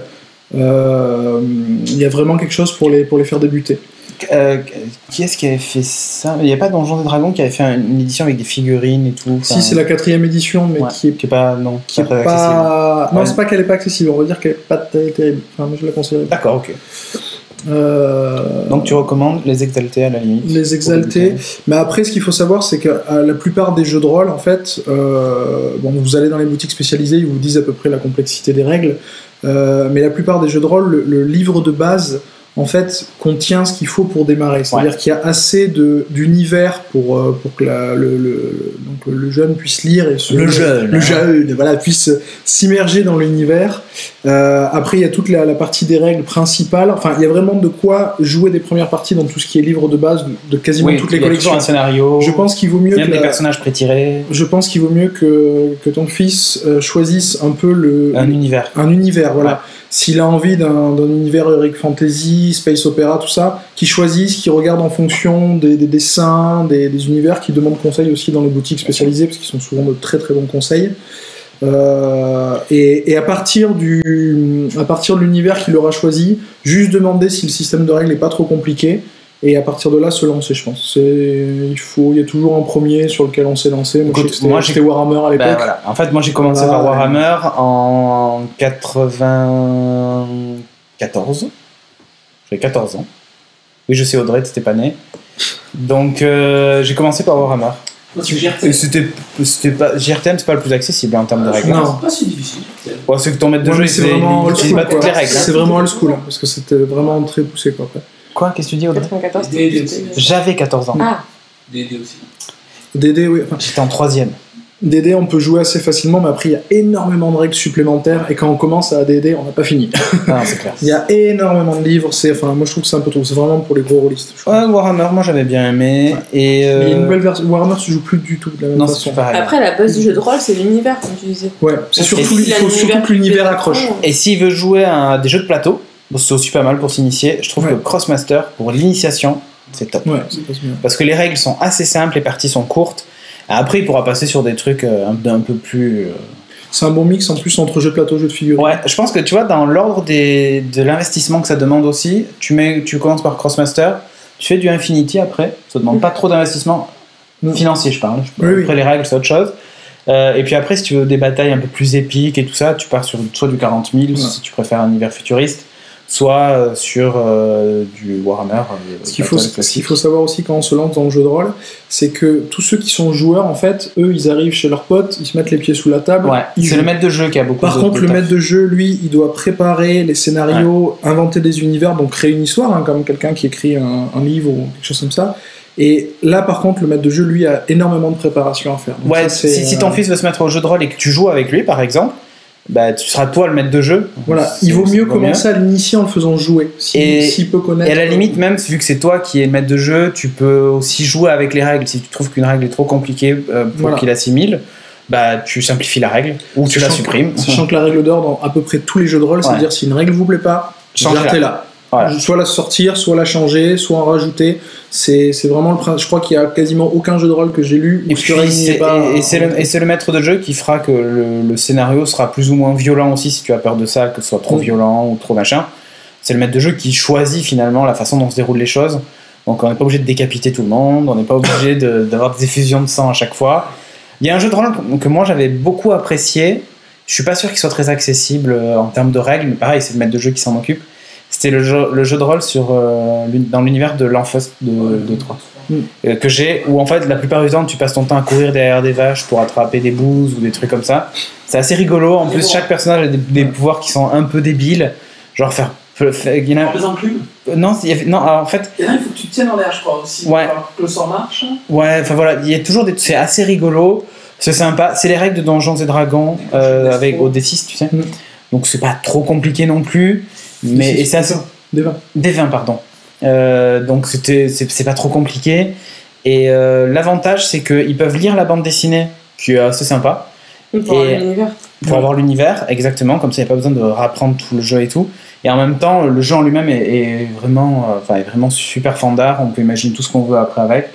il y a vraiment quelque chose pour les faire débuter. Qui est-ce qui avait fait ça? Il n'y a pas Donjons et Dragons qui avait fait une édition avec des figurines et tout? Si, c'est la 4e édition, mais qui est pas accessible. Non, c'est pas qu'elle est pas accessible, on va dire qu'elle est pas terrible. Enfin, moi je la conseillerais. D'accord, ok. Donc tu recommandes les Exaltés à la limite? Les Exaltés, mais après ce qu'il faut savoir c'est que la plupart des jeux de rôle en fait, vous allez dans les boutiques spécialisées, ils vous disent à peu près la complexité des règles, mais la plupart des jeux de rôle, le livre de base en fait, contient ce qu'il faut pour démarrer. C'est-à-dire qu'il y a assez d'univers pour que le jeune puisse lire et puisse s'immerger dans l'univers. Après, il y a toute la partie des règles principales. Enfin, il y a vraiment de quoi jouer des premières parties dans tout ce qui est livre de base de quasiment toutes les collections. Un scénario. Je pense qu'il vaut mieux des personnages pré-tirés. Je pense qu'il vaut mieux que ton fils choisisse un peu un univers. Voilà. Ouais. S'il a envie d'un univers heroic fantasy, space opéra, tout ça, qu'il choisisse, qu'il regarde en fonction des dessins, des univers, qu'il demande conseil aussi dans les boutiques spécialisées, parce qu'ils sont souvent de très très bons conseils. Et à partir de l'univers qu'il aura choisi, juste demander si le système de règles n'est pas trop compliqué, et à partir de là se lancer, je pense. Il y a toujours un premier sur lequel on s'est lancé. Moi, j'étais Warhammer à l'époque. Voilà. En fait, moi j'ai commencé par Warhammer en 94. J'avais 14 ans. Oui, je sais, Audrey, t'étais pas né. Donc j'ai commencé par Warhammer. Et c'était pas GRTM, c'est pas le plus accessible en termes de règles. Non, c'est pas si difficile. Ouais, c'est que ton maître de jeu, c'est vraiment old school, toutes les règles. C'est vraiment old school, parce que c'était vraiment très poussé, quoi. Quoi? Qu'est-ce que tu dis, Audrey? 94. J'avais 14 ans. Ah. DD aussi. DD, oui. Enfin, j'étais en 3ème. DD, on peut jouer assez facilement, mais après, il y a énormément de règles supplémentaires, et quand on commence à DD, on n'a pas fini. Non, c'est clair. Il y a énormément de livres, moi je trouve que c'est un peu trop, c'est vraiment pour les gros rôlistes. Ouais, Warhammer, moi j'avais bien aimé. Ouais. Et il y a une nouvelle version, Warhammer se joue plus du tout de la même façon. Après, la base du jeu de rôle, c'est l'univers, comme tu disais. Ouais, c'est surtout que l'univers accroche. Et s'il veut jouer à des jeux de plateau, c'est aussi pas mal pour s'initier. Je trouve que Crossmaster, pour l'initiation, c'est top. Ouais, c'est bien. Parce que les règles sont assez simples, les parties sont courtes. Après, il pourra passer sur des trucs un peu plus... C'est un bon mix en plus entre jeu de plateau et jeu de figurines. Ouais, je pense que tu vois, dans l'ordre de l'investissement que ça demande aussi, tu commences par Crossmaster, tu fais du Infinity après, ça demande pas trop d'investissement financier, je parle. Après les règles, c'est autre chose. Et puis après, si tu veux des batailles un peu plus épiques et tout ça, tu pars sur soit du 40 000, si tu préfères un univers futuriste, soit sur du Warhammer. Ce qu'il faut savoir aussi quand on se lance dans le jeu de rôle, c'est que tous ceux qui sont joueurs, en fait, eux, ils arrivent chez leurs potes, ils se mettent les pieds sous la table. Ouais, c'est le maître de jeu qui a beaucoup Par contre, le maître de jeu, lui, il doit préparer les scénarios, inventer des univers, donc créer une histoire, comme quelqu'un qui écrit un livre ou quelque chose comme ça. Et là, par contre, le maître de jeu, lui, a énormément de préparation à faire. Donc ouais, si ton fils veut se mettre au jeu de rôle et que tu joues avec lui, par exemple, bah, tu seras toi le maître de jeu. Voilà, il vaut mieux commencer à l'initier en le faisant jouer. S'il peut connaître. Et à la limite, même vu que c'est toi qui es le maître de jeu, tu peux aussi jouer avec les règles. Si tu trouves qu'une règle est trop compliquée pour qu'il assimile, bah, tu simplifies la règle ou tu la supprimes. Sachant que la règle d'or dans à peu près tous les jeux de rôle, c'est-à-dire si une règle vous plaît pas, gardez-la. Voilà. Soit la sortir, soit la changer, soit en rajouter. C'est vraiment le principe. Je crois qu'il y a quasiment aucun jeu de rôle que j'ai lu où c'est le maître de jeu qui fera que le scénario sera plus ou moins violent aussi si tu as peur de ça, que ce soit trop violent ou trop machin. C'est le maître de jeu qui choisit finalement la façon dont se déroulent les choses. Donc on n'est pas obligé de décapiter tout le monde, on n'est pas obligé d'avoir des effusions de sang à chaque fois. Il y a un jeu de rôle que moi j'avais beaucoup apprécié. Je suis pas sûr qu'il soit très accessible en termes de règles, mais pareil, c'est le maître de jeu qui s'en occupe. C'était le jeu de rôle dans l'univers de l'Enfos de 3 que j'ai, où en fait la plupart du temps tu passes ton temps à courir derrière des vaches pour attraper des bouses ou des trucs comme ça. C'est assez rigolo, en plus chaque personnage a des pouvoirs qui sont un peu débiles, genre faire il y en a des enclumes. Non, en fait il y en a, il faut que tu te tiennes en l'air, je crois aussi, pour que le sort marche. Ouais, enfin voilà, il y a toujours c'est assez rigolo, c'est sympa, c'est les règles de Donjons et Dragons avec au D6, tu sais. Donc c'est pas trop compliqué non plus. Mais c'est assez... D20, pardon. Donc c'est pas trop compliqué. Et l'avantage, c'est qu'ils peuvent lire la bande dessinée, qui est assez sympa. Pour avoir l'univers, exactement. Comme ça, il n'y a pas besoin de rapprendre tout le jeu et tout. Et en même temps, le jeu en lui-même est vraiment super fandard. On peut imaginer tout ce qu'on veut après avec.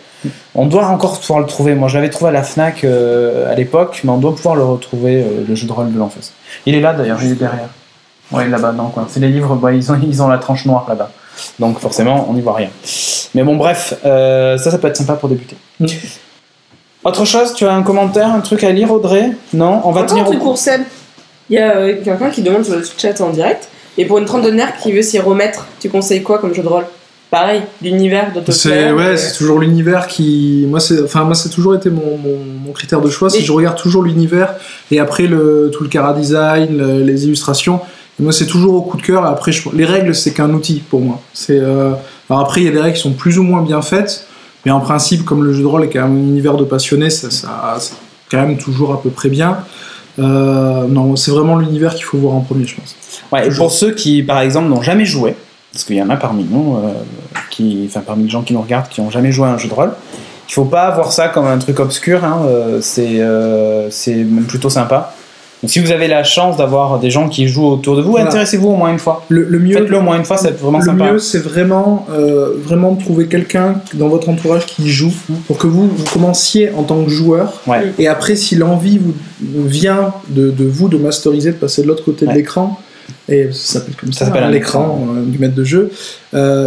On doit encore pouvoir le trouver. Moi, je l'avais trouvé à la Fnac à l'époque, mais on doit pouvoir le retrouver, le jeu de rôle de l'Enfos. Il est là d'ailleurs, il est derrière. Ouais, là-bas, non, quoi. C'est les livres, ils ont la tranche noire là-bas. Donc forcément, on n'y voit rien. Mais bon, bref, ça peut être sympa pour débuter. Autre chose, tu as un commentaire, un truc à lire, Audrey? Non, on va tenir au pour Seb. Il y a quelqu'un qui demande sur le chat en direct. Et pour une trentenaire qui veut s'y remettre, tu conseilles quoi comme jeu de rôle? Pareil, l'univers de c'est toujours l'univers qui... Moi, c'est toujours été mon critère de choix. Si je regarde toujours l'univers et après tout le chara design, les illustrations... Moi, c'est toujours au coup de cœur. Après, les règles, c'est qu'un outil pour moi. Alors après, il y a des règles qui sont plus ou moins bien faites, mais en principe, comme le jeu de rôle est quand même un univers de passionnés, ça c'est quand même toujours à peu près bien. Non, c'est vraiment l'univers qu'il faut voir en premier, je pense. Ouais, et pour ceux qui, par exemple, n'ont jamais joué, parce qu'il y en a parmi nous, parmi les gens qui nous regardent, qui n'ont jamais joué à un jeu de rôle, il ne faut pas voir ça comme un truc obscur, hein, c'est même plutôt sympa. Donc, si vous avez la chance d'avoir des gens qui jouent autour de vous, intéressez-vous au moins une fois. Le mieux, faites-le au moins une fois, c'est vraiment sympa. Le mieux, c'est vraiment de trouver quelqu'un dans votre entourage qui joue pour que vous commenciez en tant que joueur. Ouais. Et après, si l'envie vient de vous de masteriser, de passer de l'autre côté de l'écran, et ça s'appelle comme ça, l'écran du maître de jeu,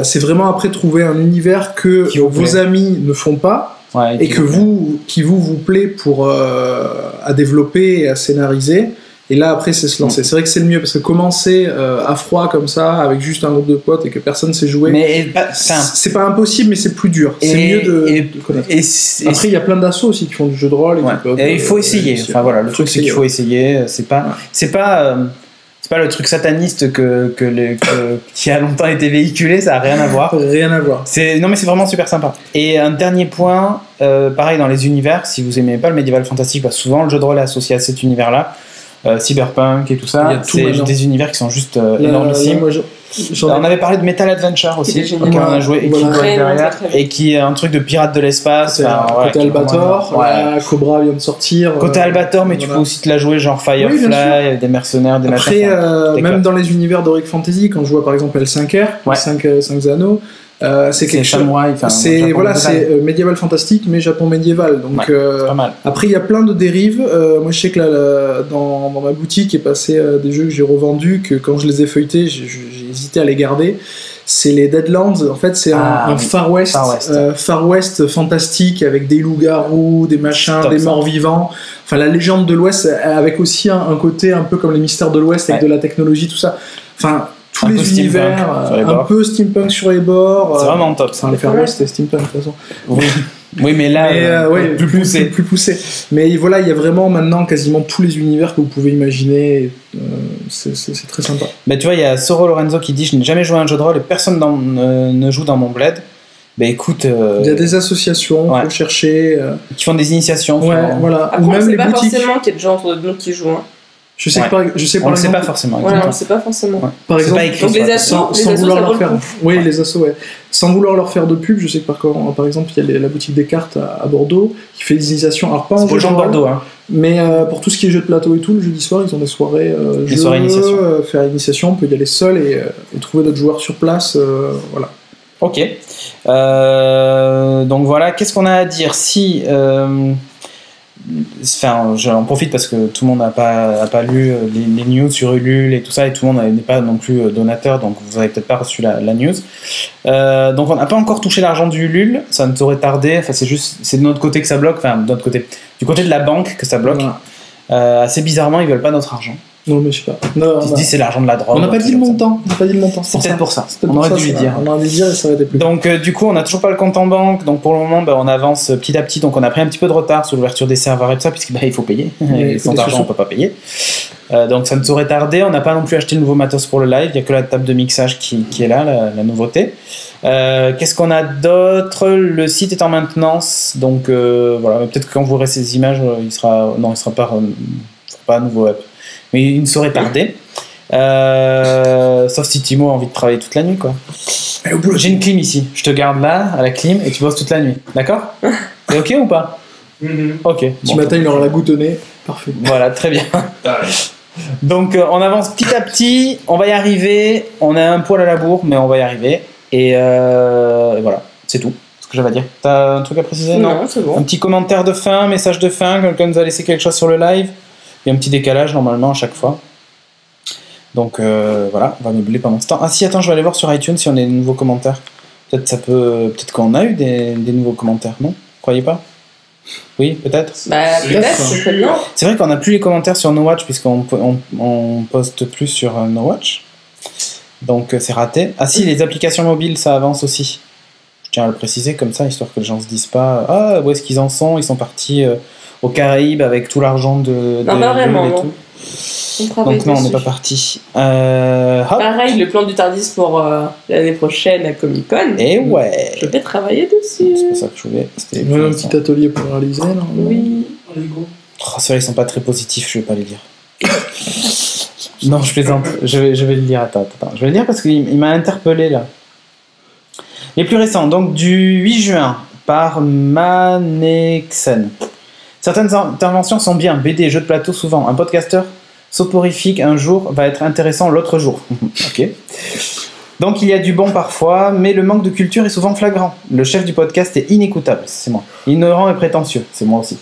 c'est vraiment après trouver un univers que vos amis ne font pas. Ouais, et qui vous plaît à développer et à scénariser, et là après c'est se lancer. C'est vrai que c'est le mieux, parce que commencer à froid comme ça avec juste un groupe de potes et que personne sait jouer, c'est pas impossible, mais c'est plus dur. C'est mieux de connaître. Après il y a plein d'assos aussi qui font du jeu de rôle et il faut essayer. Enfin voilà, le truc c'est qu'il faut essayer. C'est pas le truc sataniste qui a longtemps été véhiculé, ça n'a rien à voir. Rien à voir. Non, mais c'est vraiment super sympa. Et un dernier point, pareil dans les univers, si vous aimez pas le médiéval fantastique, souvent le jeu de rôle est associé à cet univers-là, cyberpunk et tout ça, c'est des univers qui sont juste énormissimes. On avait parlé de Metal Adventure aussi, auquel on a joué, et qui est un truc de pirate de l'espace. Côté Albator, Cobra vient de sortir. Côté Albator, mais tu peux aussi te la jouer genre Firefly, des mercenaires, des machins. Après, même dans les univers d'Heroic Fantasy, quand je vois par exemple L5R, 5 anneaux, c'est quelque chose. C'est médiéval fantastique, mais Japon médiéval. Donc pas mal. Après, il y a plein de dérives. Moi, je sais que là, dans ma boutique est passé des jeux que j'ai revendus, que quand je les ai feuilletés, j'ai hésité à les garder. C'est les Deadlands. En fait, c'est un Far West fantastique avec des loups-garous, des machins, des morts-vivants. Enfin, la légende de l'Ouest, avec aussi un côté un peu comme les mystères de l'Ouest, avec de la technologie, tout ça. Enfin, tous les univers, un peu steampunk sur les bords. C'est vraiment top. Les Far West, c'était steampunk de toute façon. Oui, mais là, plus poussé. Mais voilà, il y a vraiment maintenant quasiment tous les univers que vous pouvez imaginer. C'est très sympa. Mais tu vois, il y a Soro Lorenzo qui dit: je n'ai jamais joué à un jeu de rôle et personne ne joue dans mon bled. Ben écoute, il y a des associations, faut chercher. Qui font des initiations. Voilà. Après, ou même les pas boutiques. Forcément qu'il y a des gens autour de nous qui jouent. Je sais on ne sait pas forcément. Ouais, on ne sait pas forcément. Ouais. Par exemple, donc les assos, sans vouloir leur faire. Oui, les assos, ouais. Sans vouloir leur faire de pub, je sais que par exemple, il y a la boutique des cartes à Bordeaux qui fait des initiations. Alors pas en jeu de Bordeaux, mais pour tout ce qui est jeux de plateau et tout, le jeudi soir, ils ont des soirées soirées initiation. Faire l'initiation, on peut y aller seul et trouver d'autres joueurs sur place. Voilà. Ok. Donc voilà, qu'est-ce qu'on a à dire si j'en profite parce que tout le monde n'a pas lu les news sur Ulule et tout ça, et tout le monde n'est pas non plus donateur, donc vous n'avez peut-être pas reçu la news. Donc on n'a pas encore touché l'argent du Ulule, ça ne saurait tarder. Enfin, c'est de notre côté que ça bloque, du côté de la banque que ça bloque. Assez bizarrement, ils veulent pas notre argent. Non, mais je sais pas. Ils se disent c'est l'argent de la drogue. On n'a pas dit le montant. C'est peut-être pour ça. On aurait dû lui dire. On aurait dû dire et ça aurait été plus. Donc du coup, on n'a toujours pas le compte en banque. Donc pour le moment, on avance petit à petit. Donc on a pris un petit peu de retard sur l'ouverture des serveurs et tout ça, puisqu'il faut payer. Et sans argent, on peut pas payer. Donc ça ne saurait tarder. On n'a pas non plus acheté de nouveau matos pour le live. Il y a que la table de mixage qui est là, la nouveauté. Qu'est-ce qu'on a d'autre? Le site est en maintenance. Donc voilà. Peut-être que quand vous verrez ces images, il sera pas à nouveau up. Mais il ne saurait tarder. Sauf si Timo a envie de travailler toute la nuit, quoi. J'ai une clim ici. Je te garde là, à la clim, et tu bosses toute la nuit. D'accord? C'est ok ou pas? Ok. Petit matin, il aura la goutte au nez. Parfait. Voilà, très bien. Donc, on avance petit à petit. On va y arriver. On a un poil à la bourre, mais on va y arriver. Et voilà, c'est tout ce que j'avais à dire. T'as un truc à préciser? Non, c'est bon. Un petit commentaire de fin, message de fin. Quelqu'un nous a laissé quelque chose sur le live? Il y a un petit décalage normalement à chaque fois. Donc voilà, on va meubler pendant ce temps. Ah si, attends, je vais aller voir sur iTunes si on a des nouveaux commentaires. Peut-être qu'on a eu des nouveaux commentaires, non? Croyez pas? Oui, peut-être. Peut-être, c'est très bien. C'est vrai qu'on n'a plus les commentaires sur No Watch puisqu'on poste plus sur No Watch. Donc c'est raté. Ah si, les applications mobiles, ça avance aussi. Je tiens à le préciser comme ça, histoire que les gens se disent pas: ah, où est-ce qu'ils en sont? Ils sont partis aux Caraïbes avec tout l'argent de non, pas vraiment, et non. tout. Donc non, on n'est pas parti. Pareil, le plan du Tardis pour l'année prochaine à Comic Con. Et ouais. Je vais travailler dessus. C'est pour ça que je voulais. C'était un petit atelier pour réaliser, non? Oui. Ceux-là, ils sont pas très positifs, je vais pas les lire. Non, je plaisante. Je vais le lire. Attends. Je vais le lire parce qu'il m'a interpellé là. Les plus récents, donc du 8 juin, par Manexen. Certaines interventions sont bien. BD, jeux de plateau, souvent. Un podcasteur soporifique un jour va être intéressant l'autre jour. Ok. Donc il y a du bon parfois, mais le manque de culture est souvent flagrant. Le chef du podcast est inécoutable, c'est moi. Ignorant et prétentieux, c'est moi aussi.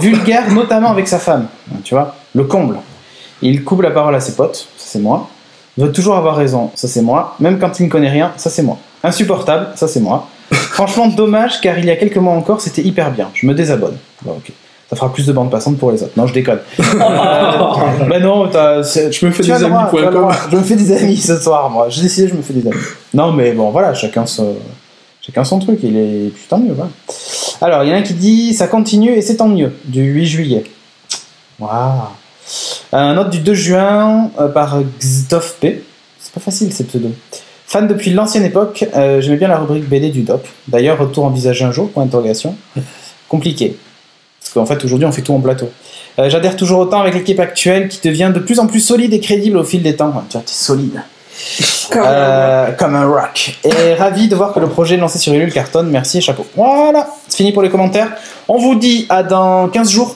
Vulgaire, notamment avec sa femme. Tu vois, le comble. Il coupe la parole à ses potes, ça c'est moi. Veut toujours avoir raison, ça c'est moi. Même quand il ne connaît rien, ça c'est moi. Insupportable, ça c'est moi. Franchement dommage, car il y a quelques mois encore, c'était hyper bien. Je me désabonne. Bon, ok. Ça fera plus de bande passante pour les autres. Non, je déconne. Mais non, je me fais des amis. Je me fais des amis ce soir, moi. J'ai décidé, je me fais des amis. Non, mais bon, voilà, chacun son truc. Il est putain mieux. Voilà. Alors, il y en a un qui dit ça continue et c'est tant mieux. Du 8 juillet. Waouh. Un autre du 2 juin par Xtof P. C'est pas facile ces pseudos. Fan depuis l'ancienne époque, j'aimais bien la rubrique BD du DOP. D'ailleurs, retour envisagé un jour, point d'interrogation. Compliqué. Parce qu'en fait, aujourd'hui, on fait tout en plateau. J'adhère toujours autant avec l'équipe actuelle qui devient de plus en plus solide et crédible au fil des temps. Tu vois, t'es solide. Comme un rock. Et ravi de voir que le projet lancé sur Ulule cartonne. Merci et chapeau. Voilà, c'est fini pour les commentaires. On vous dit à dans 15 jours.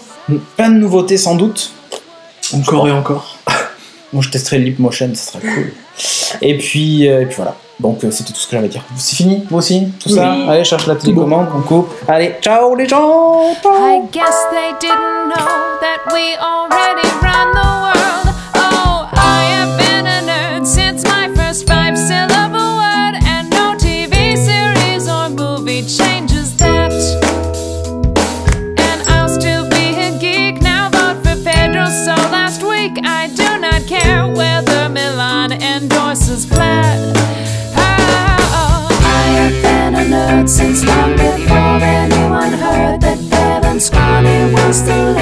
Plein de nouveautés sans doute. Encore et encore. Moi, je testerai le Leap Motion, ça sera cool. Et puis voilà. Donc c'était tout ce que j'avais à dire. C'est fini, vous aussi, tout ça. Allez, cherche la télécommande, on coupe. Allez, ciao les gens. I guess they didn't know that we already run the world. Oh, I have been a nerd since my first 5-syllable word, and no TV series or movie changes that. And I'll still be a geek now, vote for Pedro. So last week I do not care whether Milan endorses Plaid. Since long before anyone heard that Bevan Scrawny was the